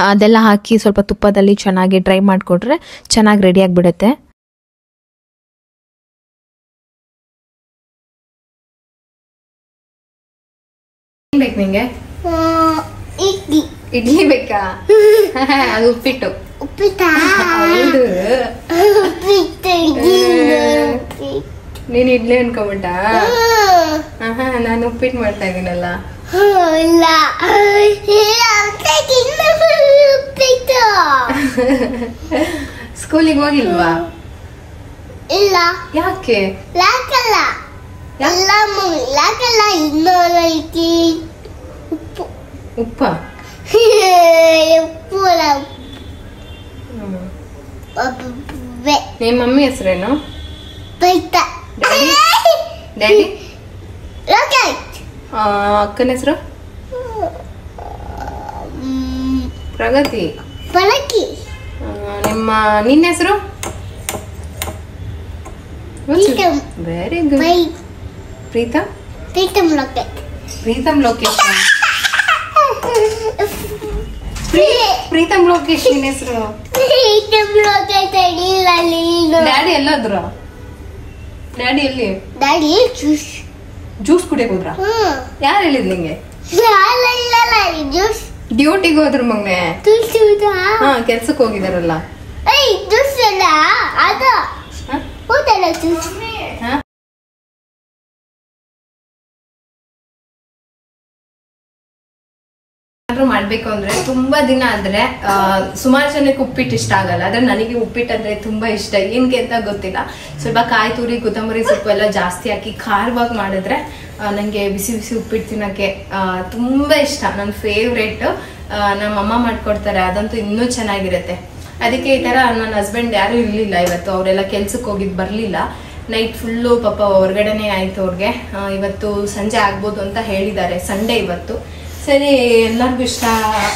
ಅದೆಲ್ಲ ಹಾಕಿ ಸ್ವಲ್ಪ ತುಪ್ಪದಲ್ಲಿ ಚೆನ್ನಾಗಿ ಡ್ರೈ ಮಾಡಿಕೊಟ್ರೆ ಚೆನ್ನಾಗಿ ರೆಡಿ ಆಗಿಬಿಡುತ್ತೆ. ಬೇಕು ನಿಂಗೆ? ಇಡ್ಲಿ ಬೇಕಾ? ಅದು ಉಪ್ಪಿಟ್ಟು. ನೀನ್ ಇಡ್ಲಿ ಅನ್ಕೊಂಬಿಟ್ಟ? ನಾನು ಉಪ್ಪಿಟ್ಟು ಮಾಡ್ತಾ ಇದೀನಲ್ಲ. ಸ್ಕೂಲಿಗೆ ಹೋಗಿಲ್ವಾ? ಇಲ್ಲ. ಯಾಕೆ? ಉಪ್ಪ ನಿಮ್ಮ ಮಮ್ಮಿ ಹೆಸರೇನು? ಡ್ಯಾಡಿ? ಅಕ್ಕನ ಹೆಸರು? ಪ್ರಗತಿ. ನಿನ್ನ ಹೆಸರು? Very good. ಪ್ರೀತಮ್? ಪ್ರೀತಮ್ ಲೋಕೇಶ್. ಪ್ರೀತಮ್ ಲೋಕೇಶ್ ನಿನ್ನ ಹೆಸರು? ಡ್ಯಾಡಿ ಎಲ್ಲಾದ್ರು? ಡ್ಯಾಡಿ ಎಲ್ಲಿ? ಜ್ಯೂಸ್ ಕುಡಿಯಕ್ ಹೋದ್ರ? ಯಾರು ಹೇಳಿದ್ ನಿಂಗೆ? ಡ್ಯೂಟಿಗೆ ಹೋದ್ರು ಮಗನೆ. ಕೆಲ್ಸಕ್ಕೆ ಹೋಗಿದಾರಲ್ಲ. ಮಾಡ್ಬೇಕು ಅಂದ್ರೆ ತುಂಬಾ ದಿನ ಆದ್ರೆ ಸುಮಾರು ಜನಕ್ಕೆ ಉಪ್ಪಿಟ್ಟು ಇಷ್ಟ ಆಗಲ್ಲ. ಆದ್ರೆ ನನಗೆ ಉಪ್ಪಿಟ್ಟು ಅಂದ್ರೆ ತುಂಬಾ ಇಷ್ಟ. ಏನ್ಗೆ ಅಂತ ಗೊತ್ತಿಲ್ಲ. ಸ್ವಲ್ಪ ಕಾಯಿ ತುರಿ, ಕೊತ್ತಂಬರಿ ಸೊಪ್ಪು ಎಲ್ಲ ಜಾಸ್ತಿ ಹಾಕಿ ಖಾರವಾಗಿ ಮಾಡಿದ್ರೆ ನಂಗೆ ಬಿಸಿ ಬಿಸಿ ಉಪ್ಪಿಟ್ಟು ತಿನ್ನಕ್ಕೆ ತುಂಬಾ ಇಷ್ಟ. ನನ್ನ ಫೇವ್ರೇಟ್. ನಮ್ಮ ಅಮ್ಮ ಮಾಡ್ಕೊಡ್ತಾರೆ, ಅದಂತೂ ಇನ್ನೂ ಚೆನ್ನಾಗಿರುತ್ತೆ. ಅದಕ್ಕೆ ಈ ತರ ನನ್ನ ಹಸ್ಬೆಂಡ್ ಯಾರು ಇರ್ಲಿಲ್ಲ ಇವತ್ತು, ಅವರೆಲ್ಲ ಕೆಲ್ಸಕ್ಕೆ ಹೋಗಿದ್ ಬರ್ಲಿಲ್ಲ. ನೈಟ್ ಫುಲ್ಲು ಪಾಪ ಹೊರಗಡೆನೆ ಆಯ್ತು ಅವ್ರಿಗೆ. ಇವತ್ತು ಸಂಜೆ ಆಗ್ಬೋದು ಅಂತ ಹೇಳಿದ್ದಾರೆ. ಸಂಡೇ ಇವತ್ತು. ಸರಿ, ಎಲ್ಲರಿಗೂ ಇಷ್ಟ.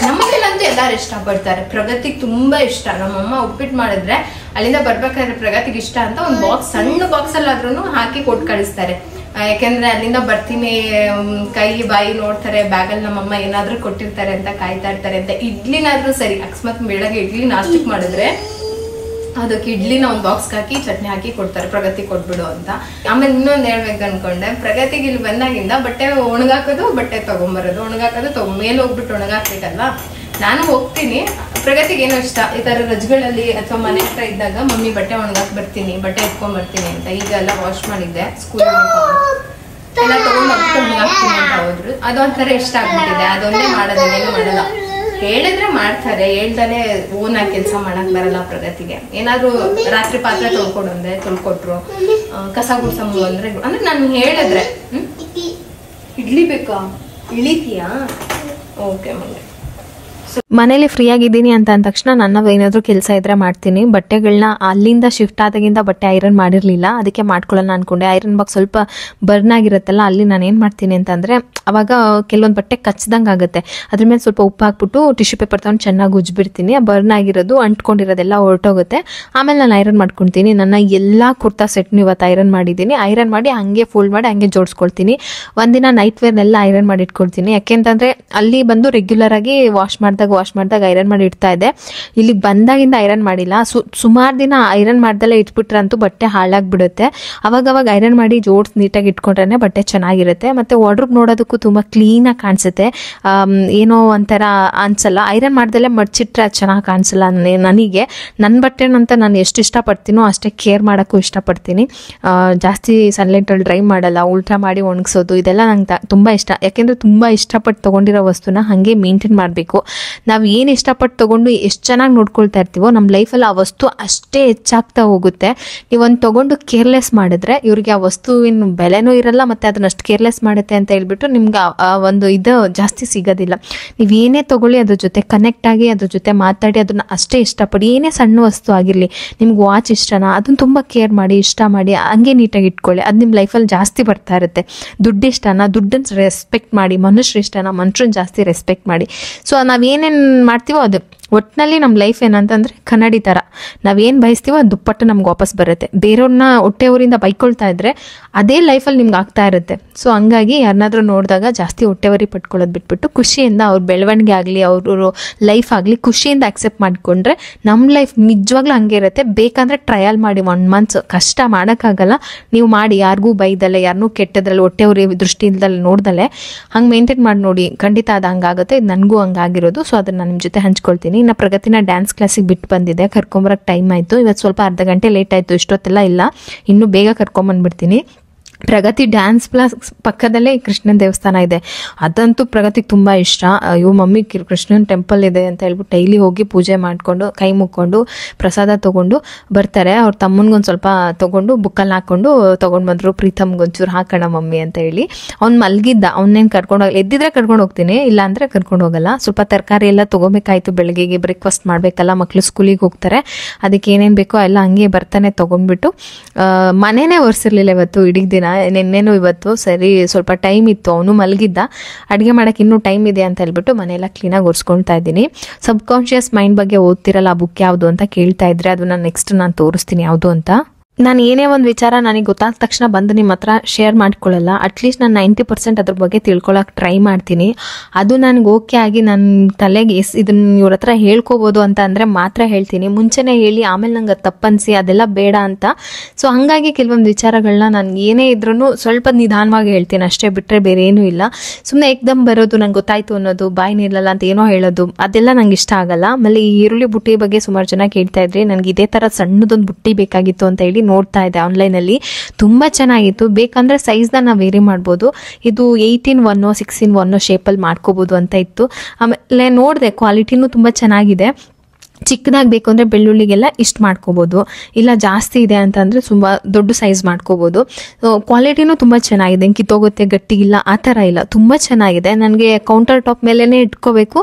ನಮ್ಮನೇಲಂತೂ ಎಲ್ಲರೂ ಇಷ್ಟಪಡ್ತಾರೆ. ಪ್ರಗತಿಗೆ ತುಂಬಾ ಇಷ್ಟ. ನಮ್ಮಮ್ಮ ಉಪ್ಪಿಟ್ಟು ಮಾಡಿದ್ರೆ ಅಲ್ಲಿಂದ ಬರ್ಬೇಕಾದ್ರೆ ಪ್ರಗತಿಗೆ ಇಷ್ಟ ಅಂತ ಒಂದು ಬಾಕ್ಸ್, ಸಣ್ಣ ಬಾಕ್ಸ್ ಅಲ್ಲಾದ್ರೂ ಹಾಕಿ ಕೊಟ್ಟು ಕಳಿಸ್ತಾರೆ. ಯಾಕೆಂದ್ರೆ ಅಲ್ಲಿಂದ ಬರ್ತೀನಿ, ಕೈ ಬಾಯಿ ನೋಡ್ತಾರೆ, ಬ್ಯಾಗಲ್ಲಿ ನಮ್ಮಮ್ಮ ಏನಾದ್ರೂ ಕೊಟ್ಟಿರ್ತಾರೆ ಅಂತ ಕಾಯ್ತಾ ಇರ್ತಾರೆ ಅಂತ. ಇಡ್ಲಿನಾದ್ರೂ ಸರಿ, ಅಕಸ್ಮಾತ್ ಬೆಳಗ್ಗೆ ಇಡ್ಲಿ ನಾಷ್ಟಕ್ಕೆ ಮಾಡಿದ್ರೆ ಅದಕ್ಕೆ ಇಡ್ಲಿನ ಒಂದು ಬಾಕ್ಸ್ಗೆ ಹಾಕಿ ಚಟ್ನಿ ಹಾಕಿ ಕೊಡ್ತಾರೆ, ಪ್ರಗತಿ ಕೊಟ್ಬಿಡು ಅಂತ. ಆಮೇಲೆ ಇನ್ನೊಂದು ಹೇಳ್ಬೇಕು ಅನ್ಕೊಂಡೆ, ಪ್ರಗತಿಗೆ ಇಲ್ಲಿ ಬಂದಾಗಿಂದ ಬಟ್ಟೆ ಒಣಗಾಕೋದು, ಬಟ್ಟೆ ತಗೊಂಬರೋದು, ಒಣಗಾಕೋದು ಮೇಲೆ ಹೋಗ್ಬಿಟ್ಟು ಒಣಗಾಕ್ಬೇಕಲ್ಲ. ನಾನು ಹೋಗ್ತೀನಿ, ಪ್ರಗತಿಗೆ ಏನೋ ಇಷ್ಟ ಈ ತರ ರಜ್ಗಳಲ್ಲಿ ಅಥವಾ ಮನೆ ಹತ್ರ ಇದ್ದಾಗ ಮಮ್ಮಿ ಬಟ್ಟೆ ಒಣಗಾಕ್ ಬರ್ತೀನಿ, ಬಟ್ಟೆ ಎತ್ಕೊಂಡ್ ಬರ್ತೀನಿ ಅಂತ. ಈಗ ಎಲ್ಲ ವಾಶ್ ಮಾಡಿದ್ದೆ, ಸ್ಕೂಲ್ ಎಲ್ಲ ತಗೊಂಡ್ ಒಣಗಾಕ್ತೀನಿ ಅಂತ ಹೋದ್ರು. ಅದೊಂಥರ ಇಷ್ಟ ಆಗ್ಬಿಟ್ಟಿದೆ. ಅದೊಂದೇ ಮಾಡೋದು, ಏನು ಮಾಡಲ್ಲ. ಹೇಳಿದ್ರೆ ಮಾಡ್ತಾರೆ, ಹೇಳ್ದಾನೆ ಓನ್ ಆಗಿ ಕೆಲಸ ಮಾಡಕ್ ಬರಲ್ಲ ಪ್ರಗತಿಗೆ. ಏನಾದ್ರು ರಾತ್ರಿ ಪಾತ್ರೆ ತೊಳ್ಕೊಟ್ರು, ಕಸ ಗುಡ್ಸಂಬು ಅಂದ್ರೆ ನಾನು ಹೇಳಿದ್ರೆ ಇಡ್ಲಿ ಬೇಕಾ, ಇಳಿತೀಯಾ? Okay mummy. ಮನೇಲಿ ಫ್ರೀ ಆಗಿದ್ದೀನಿ ಅಂತ ಅಂದ ತಕ್ಷಣ ನನ್ನ ಏನಾದರೂ ಕೆಲಸ ಇದ್ರೆ ಮಾಡ್ತೀನಿ. ಬಟ್ಟೆಗಳನ್ನ ಅಲ್ಲಿಂದ ಶಿಫ್ಟ್ ಆದಾಗಿಂದ ಬಟ್ಟೆ ಐರನ್ ಮಾಡಿರಲಿಲ್ಲ, ಅದಕ್ಕೆ ಮಾಡ್ಕೊಳ್ಳೋಣ ಅನ್ಕೊಂಡೆ. ಐರನ್ ಬಾಕ್ಸ್ ಸ್ವಲ್ಪ ಬರ್ನ್ ಆಗಿರುತ್ತಲ್ಲ, ಅಲ್ಲಿ ನಾನು ಏನು ಮಾಡ್ತೀನಿ ಅಂತಂದರೆ ಅವಾಗ ಕೆಲವೊಂದು ಬಟ್ಟೆ ಕಚ್ದಂಗೆ ಆಗುತ್ತೆ, ಅದ್ರ ಮೇಲೆ ಸ್ವಲ್ಪ ಉಪ್ಪು ಹಾಕ್ಬಿಟ್ಟು ಟಿಶ್ಯೂ ಪೇಪರ್ ತೊಗೊಂಡು ಚೆನ್ನಾಗಿ ಉಜ್ಜಿಬಿಡ್ತೀನಿ. ಆ ಬರ್ನ್ ಆಗಿರೋದು ಅಂಟ್ಕೊಂಡಿರೋದೆಲ್ಲ ಹೊರಟೋಗುತ್ತೆ. ಆಮೇಲೆ ನಾನು ಐರನ್ ಮಾಡ್ಕೊತೀನಿ. ನನ್ನ ಎಲ್ಲ ಕುರ್ತಾ ಸೆಟ್ನು ಇವತ್ತು ಐರನ್ ಮಾಡಿದ್ದೀನಿ. ಐರನ್ ಮಾಡಿ ಹಂಗೆ ಫೋಲ್ಡ್ ಮಾಡಿ ಹಂಗೆ ಜೋಡಿಸ್ಕೊಳ್ತೀನಿ. ಒಂದಿನ ನೈಟ್ ವೇರ್ನೆಲ್ಲ ಐರನ್ ಮಾಡಿ ಇಟ್ಕೊಳ್ತೀನಿ. ಯಾಕೆಂತಂದರೆ ಅಲ್ಲಿ ಬಂದು ರೆಗ್ಯುಲರ್ ಆಗಿ ವಾಶ್ ಮಾಡಿದಾಗ ಐರನ್ ಮಾಡಿ ಇಡ್ತಾ ಇದ್ದೆ. ಇಲ್ಲಿ ಬಂದಾಗಿಂದ ಐರನ್ ಮಾಡಿಲ್ಲ. ಸುಮಾರು ದಿನ ಐರನ್ ಮಾಡ್ದಲ್ಲೇ ಇಟ್ಬಿಟ್ರಂತೂ ಬಟ್ಟೆ ಹಾಳಾಗ್ಬಿಡುತ್ತೆ. ಅವಾಗವಾಗ ಐರನ್ ಮಾಡಿ ಜೋಡ್ಸ್ ನೀಟಾಗಿ ಇಟ್ಕೊಂಡ್ರೆ ಬಟ್ಟೆ ಚೆನ್ನಾಗಿರುತ್ತೆ. ಮತ್ತೆ ವಾರ್ಡ್ರೋಬ್ ನೋಡೋದಕ್ಕೂ ತುಂಬ ಕ್ಲೀನಾಗಿ ಕಾಣಿಸುತ್ತೆ, ಏನೋ ಒಂಥರ ಅನ್ಸಲ್ಲ. ಐರನ್ ಮಾಡ್ದಲ್ಲೇ ಮಡ್ಚಿಟ್ರೆ ಅದು ಚೆನ್ನಾಗಿ ಕಾಣಿಸಲ್ಲ ನನಗೆ. ನನ್ನ ಬಟ್ಟೆನಂತ ನಾನು ಎಷ್ಟು ಇಷ್ಟಪಡ್ತೀನೋ ಅಷ್ಟೇ ಕೇರ್ ಮಾಡೋಕ್ಕೂ ಇಷ್ಟಪಡ್ತೀನಿ. ಜಾಸ್ತಿ ಸನ್ಲೈಟಲ್ಲಿ ಡ್ರೈ ಮಾಡಲ್ಲ, ಉಲ್ಟಾ ಮಾಡಿ ಒಣಗಿಸೋದು, ಇದೆಲ್ಲ ನಂಗೆ ತುಂಬ ಇಷ್ಟ. ಯಾಕೆಂದರೆ ತುಂಬ ಇಷ್ಟಪಟ್ಟು ತೊಗೊಂಡಿರೋ ವಸ್ತುನ ಹಾಗೆ ಮೇಂಟೈನ್ ಮಾಡಬೇಕು. ನಾವು ಏನು ಇಷ್ಟಪಟ್ಟು ತೊಗೊಂಡು ಎಷ್ಟು ಚೆನ್ನಾಗಿ ನೋಡ್ಕೊಳ್ತಾ ಇರ್ತೀವೋ ನಮ್ಮ ಲೈಫಲ್ಲಿ ಆ ವಸ್ತು ಅಷ್ಟೇ ಹೆಚ್ಚಾಗ್ತಾ ಹೋಗುತ್ತೆ. ನೀವೊಂದು ತೊಗೊಂಡು ಕೇರ್ಲೆಸ್ ಮಾಡಿದ್ರೆ ಇವ್ರಿಗೆ ಆ ವಸ್ತುವಿನ ಬೆಲೆನೂ ಇರಲ್ಲ, ಮತ್ತು ಅದನ್ನ ಅಷ್ಟು ಕೇರ್ಲೆಸ್ ಮಾಡುತ್ತೆ ಅಂತ ಹೇಳ್ಬಿಟ್ಟು ನಿಮ್ಗೆ ಒಂದು ಇದು ಜಾಸ್ತಿ ಸಿಗೋದಿಲ್ಲ. ನೀವೇನೇ ತೊಗೊಳ್ಳಿ ಅದ್ರ ಜೊತೆ ಕನೆಕ್ಟ್ ಆಗಿ ಅದ್ರ ಜೊತೆ ಮಾತಾಡಿ ಅದನ್ನ ಅಷ್ಟೇ ಇಷ್ಟಪಡಿ. ಏನೇ ಸಣ್ಣ ವಸ್ತು ಆಗಿರಲಿ, ನಿಮ್ಗೆ ವಾಚ್ ಇಷ್ಟನಾ ಅದನ್ನು ತುಂಬ ಕೇರ್ ಮಾಡಿ ಇಷ್ಟ ಮಾಡಿ ಹಂಗೆ ನೀಟಾಗಿ ಇಟ್ಕೊಳ್ಳಿ. ಅದು ನಿಮ್ಮ ಲೈಫಲ್ಲಿ ಜಾಸ್ತಿ ಬರ್ತಾ ಇರುತ್ತೆ. ದುಡ್ಡು ಇಷ್ಟನಾ ದುಡ್ಡನ್ನು ರೆಸ್ಪೆಕ್ಟ್ ಮಾಡಿ, ಮನುಷ್ಯರು ಇಷ್ಟನಾ ಮನುಷ್ಯರನ್ನ ಜಾಸ್ತಿ ರೆಸ್ಪೆಕ್ಟ್ ಮಾಡಿ. ಸೊ ನಾವೇನೇನು ಮಾಡ್ತೀವೋ ಅದು ಒಟ್ಟಿನಲ್ಲಿ ನಮ್ಮ ಲೈಫ್ ಏನಂತಂದರೆ ಕನ್ನಡಿ ಥರ, ನಾವೇನು ಬಯಸ್ತೀವೋ ಅದು ದುಪ್ಪಟ್ಟು ನಮ್ಗೆ ವಾಪಸ್ ಬರುತ್ತೆ. ಬೇರೆಯವ್ರನ್ನ ಹೊಟ್ಟೆಯವರಿಂದ ಬೈಕೊಳ್ತಾ ಇದ್ರೆ ಅದೇ ಲೈಫಲ್ಲಿ ನಿಮ್ಗೆ ಆಗ್ತಾ ಇರುತ್ತೆ. ಸೊ ಹಂಗಾಗಿ ಯಾರನ್ನಾದ್ರೂ ನೋಡಿದಾಗ ಜಾಸ್ತಿ ಹೊಟ್ಟೆವರಿ ಪಟ್ಕೊಳ್ಳೋದು ಬಿಟ್ಬಿಟ್ಟು ಖುಷಿಯಿಂದ ಅವ್ರ ಬೆಳವಣಿಗೆ ಆಗಲಿ ಅವ್ರ ಲೈಫ್ ಆಗಲಿ ಖುಷಿಯಿಂದ ಅಕ್ಸೆಪ್ಟ್ ಮಾಡಿಕೊಂಡ್ರೆ ನಮ್ಮ ಲೈಫ್ ನಿಜವಾಗ್ಲೂ ಹಂಗೆ ಇರುತ್ತೆ. ಬೇಕಂದರೆ ಟ್ರಯಲ್ ಮಾಡಿ 1 ಮಂತ್ಸ್, ಕಷ್ಟ ಮಾಡೋಕ್ಕಾಗಲ್ಲ, ನೀವು ಮಾಡಿ. ಯಾರಿಗೂ ಬೈದಲ್ಲೇ, ಯಾರನ್ನೂ ಕೆಟ್ಟದ್ರಲ್ಲಿ ಹೊಟ್ಟೆವ್ರಿ ದೃಷ್ಟಿಯಿಂದಲೇ ನೋಡ್ದಲ್ಲೇ ಹಂಗೆ ಮೇಂಟೈನ್ ಮಾಡಿ ನೋಡಿ, ಖಂಡಿತ ಅದು ಹಂಗಾಗುತ್ತೆ. ಇದು ನನಗೂ ಹಂಗಾಗಿರೋದು. ಸೊ ಅದನ್ನು ನಾನು ನಿಮ್ಮ ಜೊತೆ ಹಂಚ್ಕೊಳ್ತೀನಿ. ಇನ್ನು ಪ್ರಗತಿನ ಡ್ಯಾನ್ಸ್ ಕ್ಲಾಸಿಗೆ ಬಿಟ್ಟು ಬಂದಿದ್ದೆ, ಕರ್ಕೊಂಬರಕ್ಕೆ ಟೈಮ್ ಆಯಿತು. ಇವತ್ತು ಸ್ವಲ್ಪ ಅರ್ಧ ಗಂಟೆ ಲೇಟ್ ಆಯಿತು, ಇಷ್ಟೊತ್ತೆಲ್ಲ ಇಲ್ಲ, ಇನ್ನೂ ಬೇಗ ಕರ್ಕೊಂಬಂದ್ಬಿಡ್ತೀನಿ. ಪ್ರಗತಿ ಡ್ಯಾನ್ಸ್ ಕ್ಲಾಸ್ ಪಕ್ಕದಲ್ಲೇ ಕೃಷ್ಣನ ದೇವಸ್ಥಾನ ಇದೆ, ಅದಂತೂ ಪ್ರಗತಿಗೆ ತುಂಬ ಇಷ್ಟ. ಅಯ್ಯೋ ಮಮ್ಮಿ ಕೃಷ್ಣನ ಟೆಂಪಲ್ ಇದೆ ಅಂತ ಹೇಳ್ಬಿಟ್ಟು ಡೈಲಿ ಹೋಗಿ ಪೂಜೆ ಮಾಡಿಕೊಂಡು ಕೈ ಮುಕ್ಕೊಂಡು ಪ್ರಸಾದ ತೊಗೊಂಡು ಬರ್ತಾರೆ. ಅವ್ರ ತಮ್ಮನಿಗೊಂದು ಸ್ವಲ್ಪ ತೊಗೊಂಡು ಬುಕ್ಕಲ್ಲಿ ಹಾಕ್ಕೊಂಡು ತೊಗೊಂಡು ಬಂದರು. ಪ್ರೀತಮ್ಗೊಂಚೂರು ಹಾಕೋಣ ಮಮ್ಮಿ ಅಂತ ಹೇಳಿ. ಅವ್ನು ಮಲಗಿದ್ದ, ಅವನ್ನೇನು ಕರ್ಕೊಂಡು ಹೋಗಿ ಎದ್ದಿದ್ರೆ ಕರ್ಕೊಂಡು ಹೋಗ್ತೀನಿ, ಇಲ್ಲಾಂದರೆ ಕರ್ಕೊಂಡು ಹೋಗಲ್ಲ. ಸ್ವಲ್ಪ ತರಕಾರಿ ಎಲ್ಲ ತೊಗೋಬೇಕಾಯ್ತು, ಬೆಳಗ್ಗೆಗೆ ಬ್ರೇಕ್ಫಾಸ್ಟ್ ಮಾಡಬೇಕಲ್ಲ, ಮಕ್ಕಳು ಸ್ಕೂಲಿಗೆ ಹೋಗ್ತಾರೆ, ಅದಕ್ಕೆ ಏನೇನು ಬೇಕೋ ಎಲ್ಲ ಹಂಗೆ ಬರ್ತಾನೆ ತೊಗೊಂಡ್ಬಿಟ್ಟು. ಮನೆಯೇ ಒರೆಸಿರ್ಲಿಲ್ಲ ಇವತ್ತು ಇಡೀ ದಿನ, ನಿನ್ನೆನೂ ಇವತ್ತು ಸರಿ ಸ್ವಲ್ಪ ಟೈಮ್ ಇತ್ತು. ಅವನು ಮಲಗಿದ್ದ, ಅಡುಗೆ ಮಾಡೋಕ್ಕೆ ಇನ್ನೂ ಟೈಮ್ ಇದೆ ಅಂತ ಹೇಳ್ಬಿಟ್ಟು ಮನೆಯೆಲ್ಲ ಕ್ಲೀನಾಗಿ ಒರೆಸ್ಕೊಳ್ತಾ ಇದ್ದೀನಿ. ಸಬ್ಕಾನ್ಷಿಯಸ್ ಮೈಂಡ್ ಬಗ್ಗೆ ಓದ್ತಿರಲ್ಲ, ಆ ಬುಕ್ ಯಾವುದು ಅಂತ ಕೇಳ್ತಾ ಇದ್ರೆ ಅದು ನಾನು ನೆಕ್ಸ್ಟ್ ನಾನು ತೋರಿಸ್ತೀನಿ ಯಾವುದು ಅಂತ. ನಾನು ಏನೇ ಒಂದು ವಿಚಾರ ನನಗೆ ಗೊತ್ತಾದ ತಕ್ಷಣ ಬಂದು ನಿಮ್ಮ ಹತ್ರ ಶೇರ್ ಮಾಡ್ಕೊಳ್ಳಲ್ಲ. ಅಟ್ಲೀಸ್ಟ್ ನಾನು 90% ಅದ್ರ ಬಗ್ಗೆ ತಿಳ್ಕೊಳಕ್ಕೆ ಟ್ರೈ ಮಾಡ್ತೀನಿ. ಅದು ನನಗೆ ಓಕೆ ಆಗಿ ನನ್ನ ತಲೆಗೆ ಇದನ್ನ ಇವ್ರ ಹತ್ರ ಹೇಳ್ಕೋಬೋದು ಅಂತ ಅಂದರೆ ಮಾತ್ರ ಹೇಳ್ತೀನಿ. ಮುಂಚೆನೇ ಹೇಳಿ ಆಮೇಲೆ ನಂಗೆ ಅದು ತಪ್ಪನ್ಸಿ ಅದೆಲ್ಲ ಬೇಡ ಅಂತ. ಸೊ ಹಾಗಾಗಿ ಕೆಲವೊಂದು ವಿಚಾರಗಳನ್ನ ನಾನು ಏನೇ ಇದ್ರೂ ಸ್ವಲ್ಪ ನಿಧಾನವಾಗಿ ಹೇಳ್ತೀನಿ ಅಷ್ಟೇ, ಬಿಟ್ಟರೆ ಬೇರೆ ಏನೂ ಇಲ್ಲ. ಸುಮ್ಮನೆ ಏಕ್ದಮ್ ಬರೋದು, ನಂಗೆ ಗೊತ್ತಾಯ್ತು ಅನ್ನೋದು, ಬಾಯಿ ನಿಲ್ಲಲ್ಲ ಅಂತ ಏನೋ ಹೇಳೋದು, ಅದೆಲ್ಲ ನಂಗೆ ಇಷ್ಟ ಆಗಲ್ಲ. ಆಮೇಲೆ ಈ ಈರುಳ್ಳಿ ಬುಟ್ಟಿ ಬಗ್ಗೆ ಸುಮಾರು ಜನ ಕೇಳ್ತಾ ಇದ್ರಿ, ನನಗೆ ಇದೇ ಥರ ಸಣ್ಣದೊಂದು ಬುಟ್ಟಿ ಬೇಕಾಗಿತ್ತು ಅಂತ ಹೇಳಿ ನೋಡ್ತಾ ಇದೆ ಆನ್ಲೈನಲ್ಲಿ. ತುಂಬ ಚೆನ್ನಾಗಿತ್ತು. ಬೇಕಂದ್ರೆ ಸೈಜ್ನ ನಾವು ವೇರಿ ಮಾಡ್ಬೋದು. ಇದು 8-in-1 6-in-1 ಶೇಪಲ್ಲಿ ಮಾಡ್ಕೋಬೋದು ಅಂತ ಇತ್ತು. ಆಮೇಲೆ ನೋಡಿದೆ ಕ್ವಾಲಿಟಿನೂ ತುಂಬ ಚೆನ್ನಾಗಿದೆ. ಚಿಕ್ಕದಾಗಿ ಬೇಕು ಅಂದರೆ ಬೆಳ್ಳುಳ್ಳಿಗೆಲ್ಲ ಇಷ್ಟು ಮಾಡ್ಕೋಬೋದು, ಇಲ್ಲ ಜಾಸ್ತಿ ಇದೆ ಅಂತಂದರೆ ತುಂಬ ದೊಡ್ಡ ಸೈಜ್ ಮಾಡ್ಕೋಬೋದು. ಕ್ವಾಲಿಟಿನೂ ತುಂಬ ಚೆನ್ನಾಗಿದೆ, ಕಿತ್ತೋಗುತ್ತೆ ಗಟ್ಟಿಗಿಲ್ಲ ಆ ಥರ ಇಲ್ಲ, ತುಂಬ ಚೆನ್ನಾಗಿದೆ. ನನಗೆ ಕೌಂಟರ್ ಟಾಪ್ ಮೇಲೇ ಇಟ್ಕೋಬೇಕು.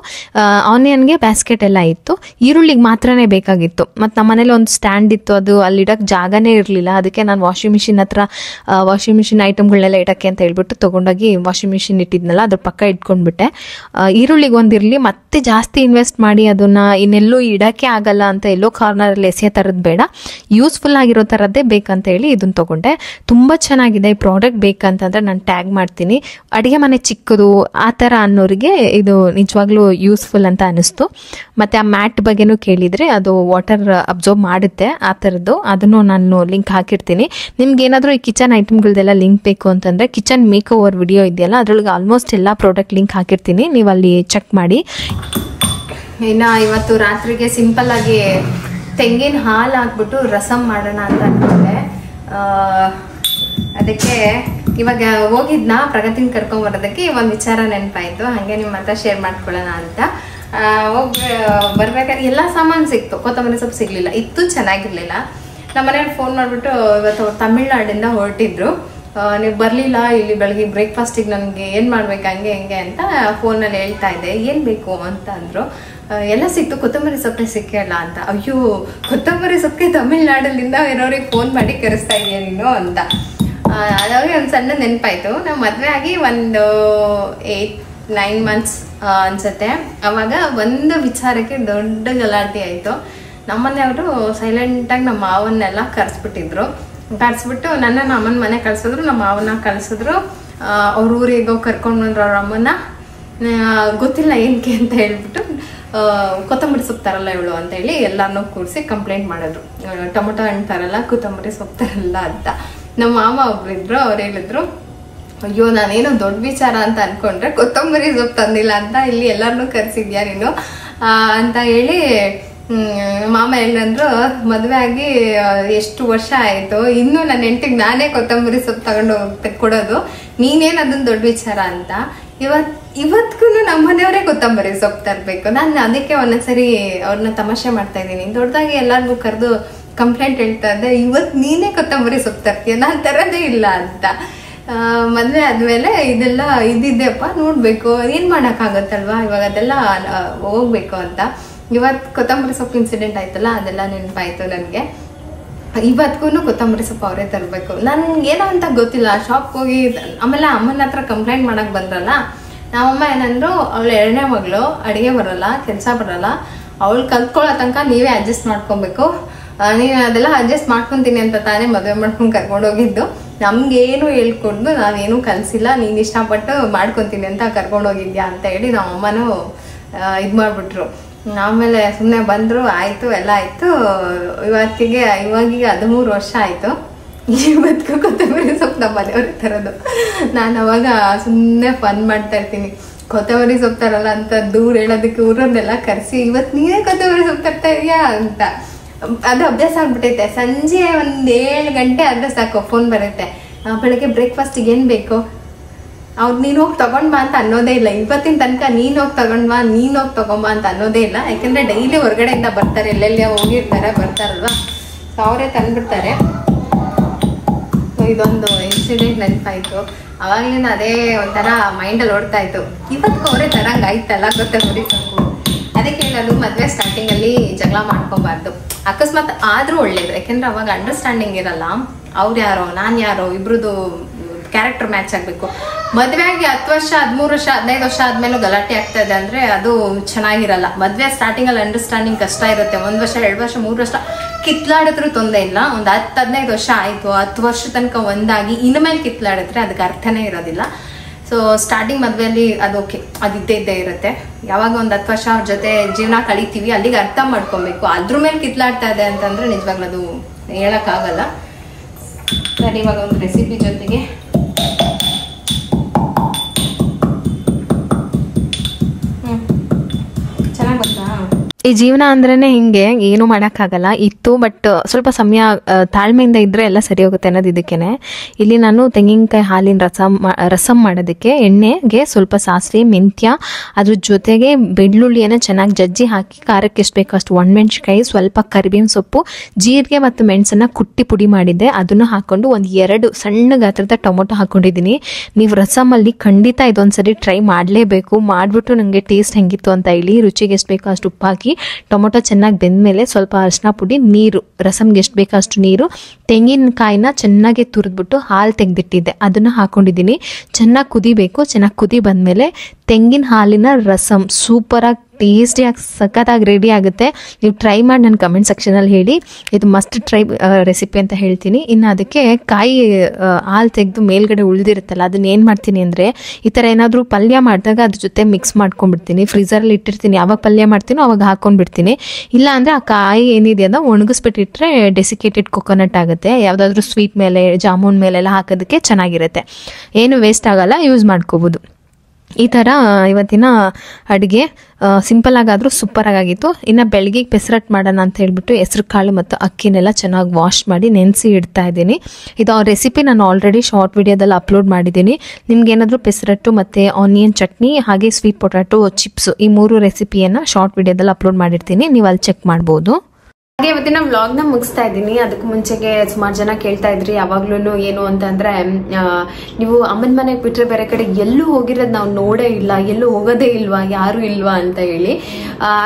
ಆನಿಯನ್ಗೆ ಬ್ಯಾಸ್ಕೆಟ್ ಎಲ್ಲ ಇತ್ತು, ಈರುಳ್ಳಿಗೆ ಮಾತ್ರನೇ ಬೇಕಾಗಿತ್ತು. ಮತ್ತು ನಮ್ಮ ಮನೇಲಿ ಒಂದು ಸ್ಟ್ಯಾಂಡ್ ಇತ್ತು, ಅದು ಅಲ್ಲಿಡೋಕ್ಕೆ ಜಾಗನೇ ಇರಲಿಲ್ಲ. ಅದಕ್ಕೆ ನಾನು ವಾಷಿಂಗ್ ಮಿಷಿನ್ ಹತ್ರ ವಾಷಿಂಗ್ ಮಿಷಿನ್ ಐಟಮ್ಗಳನ್ನೆಲ್ಲ ಇಡೋಕ್ಕೆ ಅಂತ ಹೇಳ್ಬಿಟ್ಟು ತೊಗೊಂಡೋಗಿ ವಾಷಿಂಗ್ ಮಿಷಿನ್ ಇಟ್ಟಿದ್ನಲ್ಲ ಅದ್ರ ಪಕ್ಕ ಇಟ್ಕೊಂಡ್ಬಿಟ್ಟೆ. ಈರುಳ್ಳಿಗೆ ಒಂದಿರಲಿ, ಮತ್ತೆ ಜಾಸ್ತಿ ಇನ್ವೆಸ್ಟ್ ಮಾಡಿ ಅದನ್ನು ಇನ್ನೆಲ್ಲೂ ಇಡೋಕ್ಕೆ ಆಗಲ್ಲ ಅಂತ ಎಲ್ಲೋ ಕಾರ್ನರಲ್ಲಿ ಎಸೆಯೋ ಥರದ್ದು ಬೇಡ, ಯೂಸ್ಫುಲ್ ಆಗಿರೋ ಥರದ್ದೇ ಬೇಕಂತ ಹೇಳಿ ಇದನ್ನು ತೊಗೊಂಡೆ. ತುಂಬ ಚೆನ್ನಾಗಿದೆ ಈ ಪ್ರಾಡಕ್ಟ್. ಬೇಕಂತಂದರೆ ನಾನು ಟ್ಯಾಗ್ ಮಾಡ್ತೀನಿ. ಅಡುಗೆ ಮನೆ ಚಿಕ್ಕದು ಆ ಥರ ಅನ್ನೋರಿಗೆ ಇದು ನಿಜವಾಗ್ಲೂ ಯೂಸ್ಫುಲ್ ಅಂತ ಅನ್ನಿಸ್ತು. ಮತ್ತು ಆ ಮ್ಯಾಟ್ ಬಗ್ಗೆನೂ ಕೇಳಿದರೆ ಅದು ವಾಟರ್ ಅಬ್ಸರ್ವ್ ಮಾಡುತ್ತೆ ಆ ಥರದ್ದು, ಅದನ್ನು ನಾನು ಲಿಂಕ್ ಹಾಕಿರ್ತೀನಿ. ನಿಮ್ಗೆ ಏನಾದರೂ ಈ ಕಿಚನ್ ಐಟಮ್ಗಳದೆಲ್ಲ ಲಿಂಕ್ ಬೇಕು ಅಂತಂದರೆ ಕಿಚನ್ ಮೇಕ್ ಓವರ್ ವಿಡಿಯೋ ಇದೆಯಲ್ಲ ಅದರೊಳಗೆ ಆಲ್ಮೋಸ್ಟ್ ಎಲ್ಲ ಪ್ರಾಡಕ್ಟ್ ಲಿಂಕ್ ಹಾಕಿರ್ತೀನಿ, ನೀವು ಅಲ್ಲಿ ಚೆಕ್ ಮಾಡಿ. ಇನ್ನು ಇವತ್ತು ರಾತ್ರಿಗೆ ಸಿಂಪಲ್ಲಾಗಿ ತೆಂಗಿನ ಹಾಲು ಹಾಕ್ಬಿಟ್ಟು ರಸಮ್ ಮಾಡೋಣ ಅಂತ ಅಂದ್ಕೊಂಡೆ. ಅದಕ್ಕೆ ಇವಾಗ ಹೋಗಿದ್ನಾ ಪ್ರಗತಿನ ಕರ್ಕೊಂಬರೋದಕ್ಕೆ ಒಂದು ವಿಚಾರ ನೆನಪಾಯಿತು, ಹಾಗೆ ನಿಮ್ಮ ಹತ್ರ ಶೇರ್ ಮಾಡ್ಕೊಳ್ಳೋಣ ಅಂತ. ಹೋಗಿ ಬರ್ಬೇಕಾದ್ರೆ ಎಲ್ಲ ಸಾಮಾನು ಸಿಕ್ತು, ಕೊತ್ತಂಬರಿ ಸೊಪ್ಪು ಸಿಗಲಿಲ್ಲ, ಇತ್ತು ಚೆನ್ನಾಗಿರಲಿಲ್ಲ. ನಮ್ಮ ಮನೇಲಿ ಫೋನ್ ಮಾಡಿಬಿಟ್ಟು ಇವತ್ತು ತಮಿಳ್ನಾಡಿಂದ ಹೊರಟಿದ್ರು, ನೀವು ಬರಲಿಲ್ಲ ಇಲ್ಲಿ ಬೆಳಗ್ಗೆ ಬ್ರೇಕ್ಫಾಸ್ಟಿಗೆ ನನಗೆ ಏನು ಮಾಡ್ಬೇಕು ಹಂಗೆ ಹೆಂಗೆ ಅಂತ ಫೋನಲ್ಲಿ ಹೇಳ್ತಾ ಇದ್ದೆ. ಏನು ಬೇಕು ಅಂತ ಅಂದರು. ಎಲ್ಲ ಸಿಕ್ತು, ಕೊತ್ತಂಬರಿ ಸೊಪ್ಪೆ ಸಿಕ್ಕಿಲ್ಲ ಅಂತ. ಅಯ್ಯೋ ಕೊತ್ತಂಬರಿ ಸೊಪ್ಪೆ ತಮಿಳ್ನಾಡಲ್ಲಿಂದ ಇರೋರಿಗೆ ಫೋನ್ ಮಾಡಿ ಕರೆಸ್ತಾ ಇದೆಯಾ ನೀನು ಅಂತ. ಅದಾಗಿ ಒಂದು ಸಣ್ಣ ನೆನಪಾಯಿತು. ನಾವು ಮದುವೆ ಆಗಿ ಒಂದು 8-9 ಮಂತ್ಸ್ ಅನ್ಸುತ್ತೆ. ಅವಾಗ ಒಂದು ವಿಚಾರಕ್ಕೆ ದೊಡ್ಡ ಗಲಾಟೆ ಆಯಿತು. ನಮ್ಮನೆಯವರು ಸೈಲೆಂಟಾಗಿ ನಮ್ಮ ಮಾವನ್ನೆಲ್ಲ ಕರೆಸ್ಬಿಟ್ಟಿದ್ರು. ಕರೆಸ್ಬಿಟ್ಟು ನನ್ನ ಅಮ್ಮನ ಮನೆ ಕಳ್ಸಿದ್ರು, ನಮ್ಮ ಮಾವನ್ನ ಕಳ್ಸಿದ್ರು. ಅವ್ರ ಊರಿಗೆ ಹೋಗಿ ಕರ್ಕೊಂಡು ಬಂದ್ರು ಅವ್ರ ಅಮ್ಮನ. ಗೊತ್ತಿಲ್ಲ ಏನಕ್ಕೆ ಅಂತ ಹೇಳ್ಬಿಟ್ಟು ಕೊತ್ತಂಬರಿ ಸೊಪ್ಪು ತರಲ್ಲ ಇವಳು ಅಂತ ಹೇಳಿ ಎಲ್ಲಾರನ್ನೂ ಕೂರಿಸಿ ಕಂಪ್ಲೇಂಟ್ ಮಾಡಿದ್ರು. ಟೊಮೊಟೊ ಹಣ್ಣು ತರಲ್ಲ, ಕೊತ್ತಂಬರಿ ಸೊಪ್ಪು ತರಲ್ಲ ಅಂತ. ನಮ್ಮ ಮಾಮ ಒಬ್ರಿದ್ರು, ಅವ್ರು ಹೇಳಿದ್ರು, ಅಯ್ಯೋ ನಾನೇನೋ ದೊಡ್ಡ ವಿಚಾರ ಅಂತ ಅನ್ಕೊಂಡ್ರೆ ಕೊತ್ತಂಬರಿ ಸೊಪ್ಪು ತಂದಿಲ್ಲ ಅಂತ ಇಲ್ಲಿ ಎಲ್ಲರನ್ನೂ ಕರೆಸಿದ್ಯಾ ನೀನು ಅಂತ ಹೇಳಿ ಮಾಮ ಏನಂದ್ರು, ಮದುವೆ ಆಗಿ ಎಷ್ಟು ವರ್ಷ ಆಯಿತು, ಇನ್ನೂ ನನ್ನ ಹೆಂಡತಿಗೆ ನಾನೇ ಕೊತ್ತಂಬರಿ ಸೊಪ್ಪು ತಗೊಂಡು ಕೊಡೋದು, ನೀನೇನು ಅದನ್ನ ದೊಡ್ಡ ವಿಚಾರ ಅಂತ. ಇವತ್ತಿಗೂ ನಮ್ಮ ಮನೆಯವರೇ ಕೊತ್ತಂಬರಿ ಸೊಪ್ಪು ತರಬೇಕು. ನಾನು ಅದಕ್ಕೆ ಒಂದೊಂದ್ಸರಿ ಅವ್ರನ್ನ ತಮಾಷೆ ಮಾಡ್ತಾ ಇದ್ದೀನಿ, ದೊಡ್ಡದಾಗಿ ಎಲ್ಲರಿಗೂ ಕರೆದು ಕಂಪ್ಲೇಂಟ್ ಹೇಳ್ತಾ ಇದ್ದೆ, ಇವತ್ತು ನೀನೇ ಕೊತ್ತಂಬರಿ ಸೊಪ್ಪು ತರ್ತೀಯ, ನಾನು ತರೋದೇ ಇಲ್ಲ ಅಂತ. ಮದುವೆ ಆದಮೇಲೆ ಇದೆಲ್ಲ ಇದ್ದಿದ್ದೆಪ್ಪ, ನೋಡಬೇಕು, ಏನು ಮಾಡೋಕ್ಕಾಗತ್ತಲ್ವಾ, ಇವಾಗ ಅದೆಲ್ಲ ಹೋಗ್ಬೇಕು ಅಂತ. ಇವತ್ತು ಕೊತ್ತಂಬರಿ ಸೊಪ್ಪು ಇನ್ಸಿಡೆಂಟ್ ಆಯ್ತಲ್ಲ, ಅದೆಲ್ಲ ನೆನಪಾಯ್ತು ನನಗೆ. ಇವತ್ತಿಗೂ ಕೊತ್ತಂಬರಿ ಸೊಪ್ಪು ಅವರೇ ತರಬೇಕು. ನನ್ಗೆ ಏನೋ ಅಂತ ಗೊತ್ತಿಲ್ಲ, ಶಾಪ್ಗೆ ಹೋಗಿ ಆಮೇಲೆ ಅಮ್ಮನ ಹತ್ರ ಕಂಪ್ಲೇಂಟ್ ಮಾಡಕ್ಕೆ ಬಂದ್ರಲ್ಲ, ನಮ್ಮಮ್ಮ ಏನಂದ್ರು, ಅವಳು 2ನೇ ಮಗಳು, ಅಡುಗೆ ಬರೋಲ್ಲ, ಕೆಲಸ ಬರೋಲ್ಲ, ಅವಳು ಕಲ್ತ್ಕೊಳ್ಳೋ ತನಕ ನೀವೇ ಅಡ್ಜಸ್ಟ್ ಮಾಡ್ಕೊಬೇಕು, ನೀವು ಅದೆಲ್ಲ ಅಡ್ಜಸ್ಟ್ ಮಾಡ್ಕೊತೀನಿ ಅಂತ ತಾನೇ ಮದುವೆ ಮಾಡ್ಕೊಂಡು ಕರ್ಕೊಂಡು ಹೋಗಿದ್ದು, ನಮ್ಗೇನು ಹೇಳ್ಕೊಡ್ದು ನಾವೇನು ಕಲಿಸಿಲ್ಲ, ನೀನು ಇಷ್ಟಪಟ್ಟು ಮಾಡ್ಕೊತೀನಿ ಅಂತ ಕರ್ಕೊಂಡು ಹೋಗಿದ್ಯಾ ಅಂತ ಹೇಳಿ ನಮ್ಮಮ್ಮನೂ ಇದು ಮಾಡಿಬಿಟ್ರು. ಆಮೇಲೆ ಸುಮ್ಮನೆ ಬಂದರು, ಆಯಿತು, ಎಲ್ಲ ಆಯಿತು. ಇವತ್ತಿಗೆ 13 ವರ್ಷ ಆಯಿತು. ಇವತ್ತಿಗೂ ಕೊತ್ತಂಬರಿ ಸೊಪ್ಪು ನಮ್ಮ ಮನೆಯವ್ರಿಗೆ ತರೋದು. ನಾನು ಅವಾಗ ಸುಮ್ಮನೆ ಫನ್ ಮಾಡ್ತಾ ಇರ್ತೀನಿ, ಕೊತ್ತಂಬರಿ ಸೊಪ್ಪು ತರಲ್ಲ ಅಂತ ದೂರ ಹೇಳೋದಕ್ಕೆ ಊರನ್ನೆಲ್ಲ ಕರೆಸಿ, ಇವತ್ತು ನೀನೇ ಕೊತ್ತಂಬರಿ ಸೊಪ್ಪು ತರ್ತಾ ಇದೆಯಾ ಅಂತ. ಅದು ಅಭ್ಯಾಸ ಆಗ್ಬಿಟ್ಟೈತೆ. ಸಂಜೆ 7 ಗಂಟೆ ಆದರೆ ಸಾಕು ಫೋನ್ ಬರುತ್ತೆ, ಬೆಳಗ್ಗೆ ಬ್ರೇಕ್ಫಾಸ್ಟಿಗೆ ಏನು ಬೇಕು, ಅವ್ರು ನೀನು ಹೋಗಿ ತಗೊಂಡ್ಬಾ ಅಂತ ಅನ್ನೋದೇ ಇಲ್ಲ. ಇವತ್ತಿನ ತನಕ ನೀನು ಹೋಗಿ ತಗೊಂಡ್ಬಾ, ನೀನು ಹೋಗಿ ತಗೊಂಬಾ ಅಂತ ಅನ್ನೋದೇ ಇಲ್ಲ. ಯಾಕೆಂದರೆ ಡೈಲಿ ಹೊರಗಡೆಯಿಂದ ಬರ್ತಾರೆ, ಎಲ್ಲೆಲ್ಲೇ ಹೋಗಿರ್ತಾರೆ, ಬರ್ತಾರಲ್ವ, ಸೊ ಅವರೇ ತಂದುಬಿಡ್ತಾರೆ. ಇದೊಂದು ಇನ್ಸಿಡೆಂಟ್ ನೆನಪಾಯಿತು. ಅವಾಗಲಿಂದ ಅದೇ ಒಂಥರ ಮೈಂಡಲ್ಲಿ ಓಡ್ತಾ ಇತ್ತು, ಇವತ್ತಿಗೆ ಅವರೇ ತರಂಗೆ ಆಯ್ತಲ್ಲ ಕೊತ್ತಂಬರಿ ಸೊಪ್ಪು. ಅದಕ್ಕೆ ಹೇಳೋದು, ಮದುವೆ ಸ್ಟಾರ್ಟಿಂಗಲ್ಲಿ ಜಗಳ ಮಾಡ್ಕೊಬಾರ್ದು. ಅಕಸ್ಮಾತ್ ಆದರೂ ಒಳ್ಳೇದು, ಯಾಕೆಂದರೆ ಅವಾಗ ಅಂಡರ್ಸ್ಟ್ಯಾಂಡಿಂಗ್ ಇರಲ್ಲ. ಅವ್ರು ಯಾರೋ ನಾನು ಯಾರೋ ಇಬ್ರದ್ದು ಕ್ಯಾರೆಕ್ಟರ್ ಮ್ಯಾಚ್ ಆಗಬೇಕು. ಮದುವೆ ಆಗಿ 10 ವರ್ಷ 13 ವರ್ಷ 15 ವರ್ಷ ಆದ್ಮೇಲೂ ಗಲಾಟೆ ಆಗ್ತಾ ಇದೆ ಅಂದರೆ ಅದು ಚೆನ್ನಾಗಿರಲ್ಲ. ಮದುವೆ ಸ್ಟಾರ್ಟಿಂಗಲ್ಲಿ ಅಂಡರ್ಸ್ಟ್ಯಾಂಡಿಂಗ್ ಕಷ್ಟ ಇರುತ್ತೆ. 1 ವರ್ಷ 2 ವರ್ಷ 3 ವರ್ಷ ಕಿತ್ಲಾಡಿದ್ರೂ ತೊಂದರೆ ಇಲ್ಲ. ಒಂದು 10-15 ವರ್ಷ ಆಯಿತು, 10 ವರ್ಷ ತನಕ ಒಂದಾಗಿ ಇನ್ಮೇಲೆ ಕಿತ್ಲಾಡಿದ್ರೆ ಅದಕ್ಕೆ ಅರ್ಥನೇ ಇರೋದಿಲ್ಲ. ಸೊ ಸ್ಟಾರ್ಟಿಂಗ್ ಮದುವೆಯಲ್ಲಿ ಅದು ಓಕೆ, ಅದು ಇದ್ದೇ ಇರುತ್ತೆ. ಯಾವಾಗ ಒಂದು 10 ವರ್ಷ ಅವ್ರ ಜೊತೆ ಜೀವನ ಕಳಿತೀವಿ, ಅಲ್ಲಿಗೆ ಅರ್ಥ ಮಾಡ್ಕೊಬೇಕು. ಅದ್ರ ಮೇಲೆ ಕಿತ್ಲಾಡ್ತಾ ಇದೆ ಅಂತಂದರೆ ನಿಜವಾಗ್ಲೂ ಅದು ಹೇಳೋಕ್ಕಾಗಲ್ಲ. ಸರಿ, ಇವಾಗ ಒಂದು ರೆಸಿಪಿ ಜೊತೆಗೆ ಚೆನ್ನಾಗಿ ಗೊತ್ತಾ, ಈ ಜೀವನ ಅಂದ್ರೇ ಹಿಂಗೆ, ಏನು ಮಾಡೋಕ್ಕಾಗಲ್ಲ. ಇತ್ತು ಬಟ್ ಸ್ವಲ್ಪ ಸಮಯ ತಾಳ್ಮೆಯಿಂದ ಇದ್ದರೆ ಎಲ್ಲ ಸರಿ ಹೋಗುತ್ತೆ ಅನ್ನೋದು ಇದಕ್ಕೇನೆ. ಇಲ್ಲಿ ನಾನು ತೆಂಗಿನಕಾಯಿ ಹಾಲಿನ ರಸಮ್ ಮಾಡೋದಕ್ಕೆ ಎಣ್ಣೆಗೆ ಸ್ವಲ್ಪ ಸಾಸಿವೆ, ಮೆಂತ್ಯ, ಅದ್ರ ಜೊತೆಗೆ ಬೆಳ್ಳುಳ್ಳಿಯನ್ನು ಚೆನ್ನಾಗಿ ಜಜ್ಜಿ ಹಾಕಿ, ಖಾರಕ್ಕೆ ಎಷ್ಟು ಬೇಕೋ ಅಷ್ಟು ಒಣಮೆಣ್ಸಿಕಾಯಿ, ಸ್ವಲ್ಪ ಕರಿಬೇವಿನ ಸೊಪ್ಪು, ಜೀರಿಗೆ ಮತ್ತು ಮೆಣಸನ್ನು ಕುಟ್ಟಿ ಪುಡಿ ಮಾಡಿದ್ದೆ, ಅದನ್ನು ಹಾಕ್ಕೊಂಡು ಒಂದು 2 ಸಣ್ಣ ಗಾತ್ರದ ಟೊಮೊಟೊ ಹಾಕ್ಕೊಂಡಿದ್ದೀನಿ. ನೀವು ರಸಮಲ್ಲಿ ಖಂಡಿತ ಇದೊಂದ್ಸರಿ ಟ್ರೈ ಮಾಡಲೇಬೇಕು. ಮಾಡಿಬಿಟ್ಟು ನನಗೆ ಟೇಸ್ಟ್ ಹೆಂಗಿತ್ತು ಅಂತ ಹೇಳಿ, ರುಚಿಗೆ ಎಷ್ಟು ಬೇಕೋ ಅಷ್ಟು ಉಪ್ಪು ಹಾಕಿ, ಟೊಮೊಟೊ ಚೆನ್ನಾಗಿ ಬೆಂದಮೇಲೆ ಸ್ವಲ್ಪ ಅರಿಶಿನ ಪುಡಿ, ನೀರು, ರಸಮ್ಗೆ ಎಷ್ಟು ಬೇಕೋ ಅಷ್ಟು ನೀರು, ತೆಂಗಿನಕಾಯಿನ ಚೆನ್ನಾಗಿ ತುರಿದ್ಬಿಟ್ಟು ಹಾಲು ತೆಗೆದಿಟ್ಟಿದ್ದೆ ಅದನ್ನು ಹಾಕ್ಕೊಂಡಿದ್ದೀನಿ. ಚೆನ್ನಾಗಿ ಕುದಿಬೇಕು. ಚೆನ್ನಾಗಿ ಕುದಿ ಬಂದಮೇಲೆ ತೆಂಗಿನ ಹಾಲಿನ ರಸಮ್ ಸೂಪರಾಗಿ ಟೇಸ್ಟಿಯಾಗಿ ಸಖತ್ತಾಗಿ ರೆಡಿ ಆಗುತ್ತೆ. ನೀವು ಟ್ರೈ ಮಾಡಿ ನನ್ನ ಕಮೆಂಟ್ ಸೆಕ್ಷನಲ್ಲಿ ಹೇಳಿ. ಇದು ಮಸ್ಟ್ ಟ್ರೈ ರೆಸಿಪಿ ಅಂತ ಹೇಳ್ತೀನಿ. ಇನ್ನು ಅದಕ್ಕೆ ಕಾಯಿ ಹಾಲು ತೆಗೆದು ಮೇಲ್ಗಡೆ ಉಳಿದಿರುತ್ತಲ್ಲ ಅದನ್ನ ಏನು ಮಾಡ್ತೀನಿ ಅಂದರೆ ಈ ಥರ ಏನಾದರೂ ಪಲ್ಯ ಮಾಡಿದಾಗ ಅದ್ರ ಜೊತೆ ಮಿಕ್ಸ್ ಮಾಡ್ಕೊಂಡ್ಬಿಡ್ತೀನಿ. ಫ್ರೀಝರಲ್ಲಿ ಇಟ್ಟಿರ್ತೀನಿ, ಯಾವಾಗ ಪಲ್ಯ ಮಾಡ್ತೀನೋ ಅವಾಗ ಹಾಕ್ಕೊಂಡ್ಬಿಡ್ತೀನಿ. ಇಲ್ಲ ಅಂದರೆ ಆ ಕಾಯಿ ಏನಿದೆ ಅಂತ ಒಣಗಿಸ್ಬಿಟ್ಟಿಟ್ರೆ ಡೆಸಿಕೇಟೆಡ್ ಕೊಕೊನಟ್ ಆಗುತ್ತೆ. ಯಾವುದಾದ್ರೂ ಸ್ವೀಟ್ ಮೇಲೆ ಜಾಮೂನ್ ಮೇಲೆಲ್ಲ ಹಾಕೋದಕ್ಕೆ ಚೆನ್ನಾಗಿರುತ್ತೆ. ಏನು ವೇಸ್ಟ್ ಆಗಲ್ಲ, ಯೂಸ್ ಮಾಡ್ಕೋಬೋದು. ಈ ಥರ ಇವತ್ತಿನ ಅಡುಗೆ ಸಿಂಪಲ್ಲಾಗಾದರೂ ಸೂಪರಾಗಿತ್ತು. ಇನ್ನು ಬೆಳಗ್ಗೆ ಪೆಸರಟ್ಟು ಮಾಡೋಣ ಅಂತ ಹೇಳ್ಬಿಟ್ಟು ಹೆಸರು ಕಾಳು ಮತ್ತು ಅಕ್ಕಿನೆಲ್ಲ ಚೆನ್ನಾಗಿ ವಾಶ್ ಮಾಡಿ ನೆನೆಸಿ ಇಡ್ತಾ ಇದ್ದೀನಿ. ಇದು ಆ ರೆಸಿಪಿ ನಾನು ಆಲ್ರೆಡಿ ಶಾರ್ಟ್ ವಿಡಿಯೋದಲ್ಲಿ ಅಪ್ಲೋಡ್ ಮಾಡಿದ್ದೀನಿ. ನಿಮ್ಗೇನಾದರೂ ಪೆಸರಟ್ಟು ಮತ್ತು ಆನಿಯನ್ ಚಟ್ನಿ ಹಾಗೆ ಸ್ವೀಟ್ ಪೊಟ್ಯಾಟೊ ಚಿಪ್ಸು ಈ 3 ರೆಸಿಪಿಯನ್ನು ಶಾರ್ಟ್ ವಿಡಿಯೋದಲ್ಲಿ ಅಪ್ಲೋಡ್ ಮಾಡಿರ್ತೀನಿ, ನೀವು ಅಲ್ಲಿ ಚೆಕ್ ಮಾಡ್ಬೋದು. ಹಾಗೆ ಇವತ್ತಿನ ವ್ಲಾಗ್ನ ಮುಗಿಸ್ತಾ ಇದ್ದೀನಿ. ಅದಕ್ಕೂ ಮುಂಚೆಗೆ ಸುಮಾರು ಜನ ಕೇಳ್ತಾ ಇದ್ರಿ ಯಾವಾಗ್ಲೂ ಏನು ಅಂತಂದ್ರೆ ನೀವು ಅಮ್ಮನ ಮನೆಗೆ ಬಿಟ್ರೆ ಬೇರೆ ಕಡೆ ಎಲ್ಲೂ ಹೋಗಿರೋದು ನಾವು ನೋಡೇ ಇಲ್ಲ, ಎಲ್ಲೂ ಹೋಗೋದೇ ಇಲ್ವಾ, ಯಾರು ಇಲ್ವಾ ಅಂತ ಹೇಳಿ.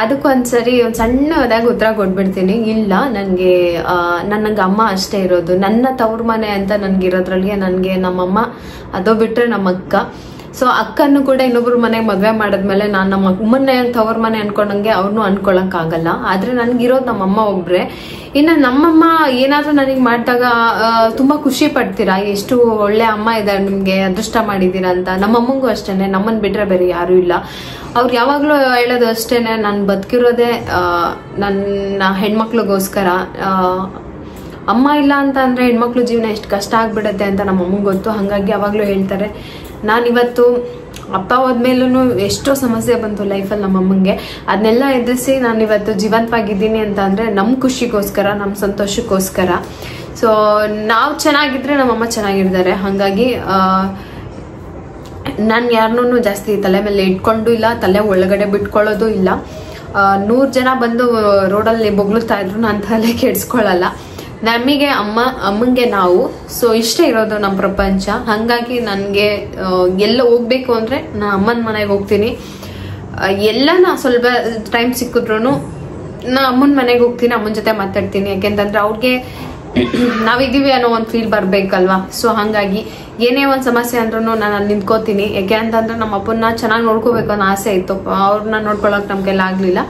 ಅದಕ್ಕೂ ಒಂದ್ಸರಿ ಒಂದು ಸಣ್ಣದಾಗಿ ಉತ್ತರ ಕೊಟ್ಬಿಡ್ತೀನಿ. ಇಲ್ಲ, ನನಗೆ ಅಮ್ಮ ಅಷ್ಟೇ ಇರೋದು. ನನ್ನ ತವ್ರ ಮನೆ ಅಂತ ನನ್ಗಿರೋದ್ರಲ್ಲಿ ನನಗೆ ನಮ್ಮಮ್ಮ, ಅದು ಬಿಟ್ರೆ ನಮ್ಮ ಅಕ್ಕ. ಸೊ ಅಕ್ಕನ್ನು ಕೂಡ ಇನ್ನೊಬ್ರು ಮನೆಗೆ ಮದ್ವೆ ಮಾಡಿದ್ಮೇಲೆ ನಾನು ನಮ್ಮ ಅಮ್ಮನೇ ಅಂತ ಅವ್ರ ಮನೆ ಅನ್ಕೊಂಡಂಗೆ ಅವ್ರನ್ನೂ ಅನ್ಕೊಳಕ್ ಆಗಲ್ಲ. ಆದ್ರೆ ನನ್ಗಿರೋದು ನಮ್ಮಮ್ಮ ಒಬ್ರೆ. ಇನ್ನು ನಮ್ಮಮ್ಮ ಏನಾದ್ರೂ ನನಗೆ ಮಾಡಿದಾಗ ತುಂಬಾ ಖುಷಿ ಪಡ್ತೀರಾ, ಎಷ್ಟು ಒಳ್ಳೆ ಅಮ್ಮ ಇದ್ದಾರೆ, ನಿಮ್ಗೆ ಅದೃಷ್ಟ ಮಾಡಿದೀರಾ ಅಂತ. ನಮ್ಮಮ್ಮಂಗೂ ಅಷ್ಟೇನೆ, ನಮ್ಮನ್ ಬಿಟ್ರೆ ಬೇರೆ ಯಾರು ಇಲ್ಲ. ಅವ್ರು ಯಾವಾಗ್ಲೂ ಹೇಳೋದು ಅಷ್ಟೇನೆ, ನಾನು ಬದುಕಿರೋದೇ ನನ್ನ ಹೆಣ್ಮಕ್ಳಿಗೋಸ್ಕರ. ಅಮ್ಮ ಇಲ್ಲ ಅಂತ ಅಂದ್ರೆ ಹೆಣ್ಮಕ್ಳು ಜೀವನ ಎಷ್ಟು ಕಷ್ಟ ಆಗ್ಬಿಡತ್ತೆ ಅಂತ ನಮ್ಮಮ್ಮಂಗೆ ಗೊತ್ತು. ಹಾಗಾಗಿ ಯಾವಾಗ್ಲೂ ಹೇಳ್ತಾರೆ. ನಾನಿವತ್ತು ಅಪ್ಪ ಹೋದ್ಮೇಲೂ ಎಷ್ಟೋ ಸಮಸ್ಯೆ ಬಂತು ಲೈಫಲ್ಲಿ ನಮ್ಮಮ್ಮಂಗೆ, ಅದನ್ನೆಲ್ಲ ಎದುರಿಸಿ ನಾನಿವತ್ತು ಜೀವಂತವಾಗಿದ್ದೀನಿ ಅಂತ ಅಂದ್ರೆ ನಮ್ಮ ಖುಷಿಗೋಸ್ಕರ, ನಮ್ಮ ಸಂತೋಷಕ್ಕೋಸ್ಕರ. ಸೊ ನಾವು ಚೆನ್ನಾಗಿದ್ರೆ ನಮ್ಮಮ್ಮ ಚೆನ್ನಾಗಿರ್ತಾರೆ. ಹಾಗಾಗಿ ನಾನು ಯಾರನ್ನೂ ಜಾಸ್ತಿ ತಲೆ ಮೇಲೆ ಇಟ್ಕೊಂಡು ಇಲ್ಲ, ತಲೆ ಒಳಗಡೆ ಬಿಟ್ಕೊಳ್ಳೋದು ಇಲ್ಲ. 100 ಜನ ಬಂದು ರೋಡಲ್ಲಿ ಬೊಗಳುತ್ತಾ ಇದ್ರು ನಾನು ತಲೆ ಕೆಡ್ಸ್ಕೊಳ್ಳಲ್ಲ. ನಮಗೆ ಅಮ್ಮಂಗೆ ನಾವು. ಸೊ ಇಷ್ಟೇ ಇರೋದು ನಮ್ಮ ಪ್ರಪಂಚ. ಹಾಗಾಗಿ ನನಗೆ ಎಲ್ಲ ಹೋಗ್ಬೇಕು ಅಂದ್ರೆ ನಾ ಅಮ್ಮನ ಮನೆಗೆ ಹೋಗ್ತೀನಿ. ಎಲ್ಲ ನಾ ಸ್ವಲ್ಪ ಟೈಮ್ ಸಿಕ್ಕಿದ್ರು ನಾ ಅಮ್ಮನ ಮನೆಗೆ ಹೋಗ್ತೀನಿ, ಅಮ್ಮನ ಜೊತೆ ಮಾತಾಡ್ತೀನಿ. ಯಾಕೆಂತಂದ್ರೆ ಅವ್ರಿಗೆ ನಾವಿದೀವಿ ಅನ್ನೋ ಒಂದು ಫೀಲ್ ಬರ್ಬೇಕಲ್ವಾ. ಸೊ ಹಾಗಾಗಿ ಏನೇ ಒಂದು ಸಮಸ್ಯೆ ಅಂದ್ರೂ ನಾನು ಅಲ್ಲಿ ನಿಂತ್ಕೋತೀನಿ. ಯಾಕೆ ಅಂತಂದ್ರೆ ನಮ್ಮ ಅಪ್ಪನ ಚೆನ್ನಾಗಿ ನೋಡ್ಕೋಬೇಕು ಅನ್ನೋ ಆಸೆ ಇತ್ತು. ಅವ್ರನ್ನ ನೋಡ್ಕೊಳಕ್ ನಮ್ಗೆಲ್ಲ ಆಗ್ಲಿಲ್ಲ.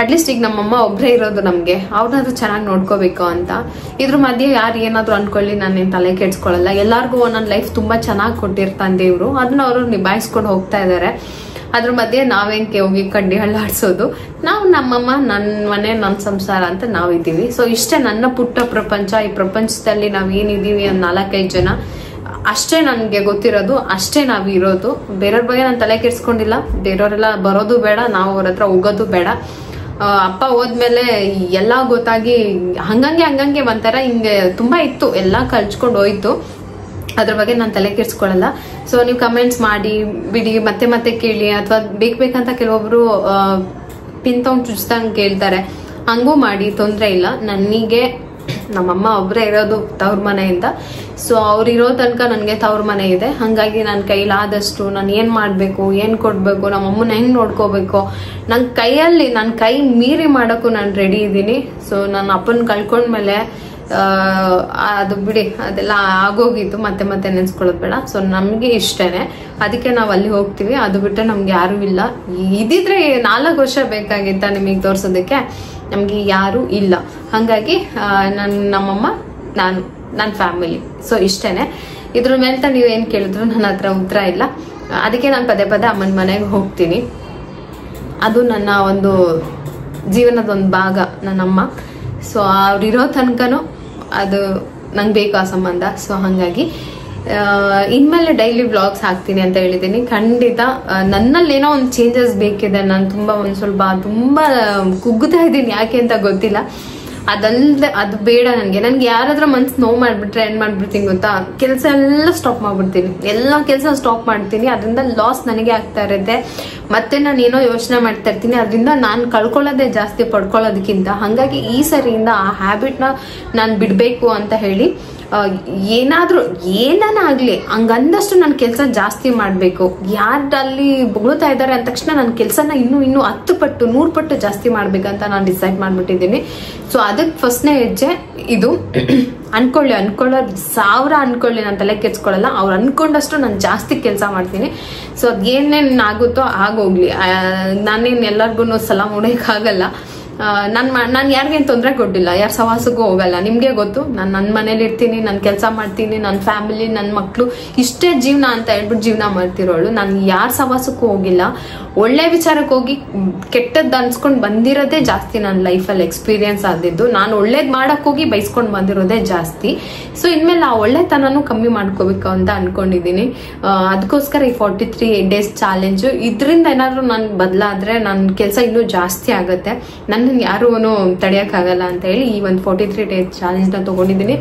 ಅಟ್ಲೀಸ್ಟ್ ಈಗ ನಮ್ಮಮ್ಮ ಒಬ್ಬರೇ ಇರೋದು ನಮಗೆ, ಅವ್ರನ್ನಾದ್ರೂ ಚೆನ್ನಾಗಿ ನೋಡ್ಕೋಬೇಕು ಅಂತ. ಇದ್ರ ಮಧ್ಯೆ ಯಾರು ಏನಾದ್ರು ಅನ್ಕೊಳ್ಳಿ, ನಾನೇನು ತಲೆ ಕೆಡ್ಸ್ಕೊಳ್ಳಲ್ಲ. ಎಲ್ಲಾರ್ಗೂ ಒಂದೊಂದು ಲೈಫ್ ತುಂಬಾ ಚೆನ್ನಾಗಿ ಕೊಟ್ಟಿರ್ತಾನೆ ದೇವ್ರು, ಅದನ್ನ ಅವರು ನಿಭಾಯಿಸ್ಕೊಂಡು ಹೋಗ್ತಾ ಇದಾರೆ. ಅದ್ರ ಮಧ್ಯೆ ನಾವೇನ್ಕೆ ಹೋಗಿ ಕಡ್ಡಿ ಹಳ್ಳಾಡ್ಸೋದು. ನಾವು ನಮ್ಮಮ್ಮ, ನನ್ನ ಮನೆ, ನನ್ನ ಸಂಸಾರ ಅಂತ ನಾವಿದ್ದೀವಿ. ಸೊ ಇಷ್ಟೇ ನನ್ನ ಪುಟ್ಟ ಪ್ರಪಂಚ. ಈ ಪ್ರಪಂಚದಲ್ಲಿ ನಾವ್ ಏನಿದೀವಿ ಒಂದು 4-5 ಜನ ಅಷ್ಟೇ ನನಗೆ ಗೊತ್ತಿರೋದು, ಅಷ್ಟೇ ನಾವು ಇರೋದು. ಬೇರೆಯವ್ರ ಬಗ್ಗೆ ನಾನು ತಲೆ ಕೆಡ್ಸ್ಕೊಂಡಿಲ್ಲ. ಬೇರೆಯವರೆಲ್ಲ ಬರೋದು ಬೇಡ, ನಾವು ಅವ್ರ ಹತ್ರ ಹೋಗೋದು ಬೇಡ. ಅಪ್ಪ ಹೋದ್ಮೇಲೆ ಎಲ್ಲ ಗೊತ್ತಾಗಿ ಹಂಗಂಗೆ ಒಂಥರ ಹಿಂಗೆ ತುಂಬಾ ಇತ್ತು, ಎಲ್ಲ ಕಳ್ಚ್ಕೊಂಡು ಹೋಯ್ತು. ಅದ್ರ ಬಗ್ಗೆ ನಾನು ತಲೆ ಕೆಡ್ಸ್ಕೊಳ್ಳಲ್ಲ. ಸೊ ನೀವು ಕಮೆಂಟ್ಸ್ ಮಾಡಿ ಬಿಡಿ, ಮತ್ತೆ ಕೇಳಿ, ಅಥವಾ ಬೇಕಂತ ಕೆಲವೊಬ್ರು ಪಿನ್ ತಗೊಂಡು ಚುಚ್ದಂಗೆ ಕೇಳ್ತಾರೆ, ಹಂಗೂ ಮಾಡಿ, ತೊಂದರೆ ಇಲ್ಲ. ನನಗೆ ನಮ್ಮಮ್ಮ ಒಬ್ಬರೇ ಇರೋದು ತವ್ರ ಮನೆಯಿಂದ. ಸೊ ಅವ್ರಿರೋ ತನಕ ನನಗೆ ತವ್ರ ಮನೆ ಇದೆ. ಹಾಗಾಗಿ ನನ್ನ ಕೈಲಾದಷ್ಟು ನಾನು ಏನು ಮಾಡಬೇಕು, ಏನು ಕೊಡಬೇಕು, ನಮ್ಮಮ್ಮನ ಹೆಂಗೆ ನೋಡ್ಕೋಬೇಕು, ನನ್ನ ಕೈ ಮೀರಿ ಮಾಡೋಕ್ಕೂ ನಾನು ರೆಡಿ ಇದ್ದೀನಿ. ಸೊ ನನ್ನ ಅಪ್ಪನ ಕಳ್ಕೊಂಡ್ಮೇಲೆ ಅದು ಬಿಡಿ, ಅದೆಲ್ಲ ಆಗೋಗಿತ್ತು, ಮತ್ತೆ ನೆನ್ಸ್ಕೊಳ್ಳೋದು ಬೇಡ. ಸೊ ನಮಗೆ ಇಷ್ಟೇನೆ, ಅದಕ್ಕೆ ನಾವು ಅಲ್ಲಿ ಹೋಗ್ತೀವಿ. ಅದು ಬಿಟ್ಟರೆ ನಮ್ಗೆ ಯಾರು ಇಲ್ಲ. ಇದಿದ್ರೆ 4 ವರ್ಷ ಬೇಕಾಗಿತ್ತ ನಿಮಗೆ ತೋರ್ಸೋದಕ್ಕೆ, ನಮ್ಗೆ ಯಾರು ಇಲ್ಲ. ಹಾಗಾಗಿ ನಮ್ಮಮ್ಮ, ನನ್ನ ಫ್ಯಾಮಿಲಿ. ಸೊ ಇಷ್ಟೇನೆ. ಇದ್ರ ಮೇಲೆ ನೀವು ಏನ್ ಕೇಳಿದ್ರು ನನ್ನ ಹತ್ರ ಉತ್ತರ ಇಲ್ಲ. ಅದಕ್ಕೆ ನಾನು ಪದೇ ಅಮ್ಮನ ಮನೆಗೆ ಹೋಗ್ತೀನಿ. ಅದು ನನ್ನ ಒಂದು ಜೀವನದ ಒಂದು ಭಾಗ, ನನ್ನಮ್ಮ. ಸೊ ಅವ್ರಿರೋ ತನಕನೂ ಅದು ನಂಗೆ ಬೇಕು ಆ ಸಂಬಂಧ. ಸೊ ಹಾಗಾಗಿ ಇನ್ಮೇಲೆ ಡೈಲಿ ವ್ಲಾಗ್ಸ್ ಹಾಕ್ತೀನಿ ಅಂತ ಹೇಳಿದ್ದೀನಿ. ಖಂಡಿತ ನನ್ನಲ್ಲಿ ಏನೋ ಒಂದು ಚೇಂಜಸ್ ಬೇಕಿದೆ. ನಾನು ತುಂಬಾ ಕುಗ್ಗುತ್ತಾ ಇದ್ದೀನಿ, ಯಾಕೆ ಅಂತ ಗೊತ್ತಿಲ್ಲ. ಅದು ಬೇಡ ನನಗೆ ಯಾರಾದ್ರೂ ಮನ್ಸು ನೋವು ಮಾಡ್ಬಿಟ್ರೆ ಏನ್ ಮಾಡ್ಬಿಡ್ತೀನಿ ಗೊತ್ತಾ, ಕೆಲಸ ಎಲ್ಲ ಸ್ಟಾಪ್ ಮಾಡ್ಬಿಡ್ತೀನಿ. ಎಲ್ಲ ಕೆಲಸ ಸ್ಟಾಪ್ ಮಾಡ್ತೀನಿ. ಅದರಿಂದ ಲಾಸ್ ನನಗೆ ಆಗ್ತಾ ಇರುತ್ತೆ. ಮತ್ತೆ ನಾನು ಏನೋ ಯೋಚನೆ ಮಾಡ್ತಾ ಇರ್ತೀನಿ, ಅದರಿಂದ ನಾನು ಕಳ್ಕೊಳ್ಳೋದೇ ಜಾಸ್ತಿ ಪಡ್ಕೊಳ್ಳೋದಕ್ಕಿಂತ. ಹಾಗಾಗಿ ಈ ಸರಿಯಿಂದ ಆ ಹ್ಯಾಬಿಟ್ನ ನಾನು ಬಿಡ್ಬೇಕು ಅಂತ ಹೇಳಿ ಏನಾದ್ರೂ ಏನಾಗ್ಲಿ ಹಂಗಂದಷ್ಟು ನನ್ನ ಕೆಲಸ ಜಾಸ್ತಿ ಮಾಡ್ಬೇಕು. ಯಾರಲ್ಲಿ ಬೊಗಳ್ತಾ ಇದ್ದಾರೆ ಅಂದ ತಕ್ಷಣ ನನ್ನ ಕೆಲಸನ ಇನ್ನೂ 10 ಪಟ್ಟು 100 ಪಟ್ಟು ಜಾಸ್ತಿ ಮಾಡ್ಬೇಕಂತ ನಾನು ಡಿಸೈಡ್ ಮಾಡ್ಬಿಟ್ಟಿದ್ದೀನಿ. ಸೊ ಅದಕ್ಕೆ ಫಸ್ಟ್ನೇ ಹೆಜ್ಜೆ ಇದು. ಅನ್ಕೊಳ್ಳೋರು 1000 ಅನ್ಕೊಳ್ಳಿ, ನಾನು ತಲೆ ಕೆಡ್ಸ್ಕೊಳ್ಳಲ್ಲ. ಅವ್ರು ಅನ್ಕೊಂಡಷ್ಟು ನಾನು ಜಾಸ್ತಿ ಕೆಲಸ ಮಾಡ್ತೀನಿ. ಸೊ ಅದೇನೇನು ಆಗುತ್ತೋ ಆಗೋಗ್ಲಿ. ನಾನೇನು ಎಲ್ಲರಿಗೂ ಸಲಾಮ್ ಹೊಡೆಯಕ್ಕಾಗಲ್ಲ. ನಾನು ಯಾರಿಗೇನು ತೊಂದರೆ ಕೊಟ್ಟಿಲ್ಲ, ಯಾರ ಸವಾಸಕ್ಕೂ ಹೋಗಲ್ಲ. ನಿಮ್ಗೆ ಗೊತ್ತು, ನಾನು ನನ್ನ ಮನೇಲಿ ಇರ್ತೀನಿ, ನಾನು ಕೆಲಸ ಮಾಡ್ತೀನಿ, ನನ್ನ ಫ್ಯಾಮಿಲಿ, ನನ್ನ ಮಕ್ಕಳು, ಇಷ್ಟೇ ಜೀವನ ಅಂತ ಹೇಳ್ಬಿಟ್ಟು ಜೀವನ ಮಾಡ್ತಿರೋಳು. ನಾನು ಯಾರ ಸವಾಸಕ್ಕೂ ಹೋಗಿಲ್ಲ. ಒಳ್ಳೆ ವಿಚಾರಕ್ಕೆ ಹೋಗಿ ಕೆಟ್ಟದ್ದು ಅನ್ಸ್ಕೊಂಡು ಬಂದಿರೋದೇ ಜಾಸ್ತಿ ನನ್ನ ಲೈಫಲ್ಲಿ ಎಕ್ಸ್ಪೀರಿಯನ್ಸ್ ಆದಿದ್ದು. ನಾನು ಒಳ್ಳೇದು ಮಾಡಕ್ ಹೋಗಿ ಬೈಸ್ಕೊಂಡು ಬಂದಿರೋದೇ ಜಾಸ್ತಿ. ಸೊ ಇನ್ಮೇಲೆ ಆ ಒಳ್ಳೆತನೂ ಕಮ್ಮಿ ಮಾಡ್ಕೋಬೇಕು ಅಂತ ಅನ್ಕೊಂಡಿದ್ದೀನಿ. ಅದಕ್ಕೋಸ್ಕರ ಈ 43 days ಚಾಲೆಂಜು. ಇದರಿಂದ ಏನಾದ್ರು ನಾನು ಬದಲಾದ್ರೆ ನನ್ನ ಕೆಲಸ ಇನ್ನೂ ಜಾಸ್ತಿ ಆಗುತ್ತೆ. ನನ್ನ ಯಾರು ತಡೆಯಕ್ಕಾಗಲ್ಲ ಅಂತ ಹೇಳಿ ಈ ಒಂದು 43 days ಚಾಲೆಂಜ್ನ ತಗೊಂಡಿದ್ದೀನಿ.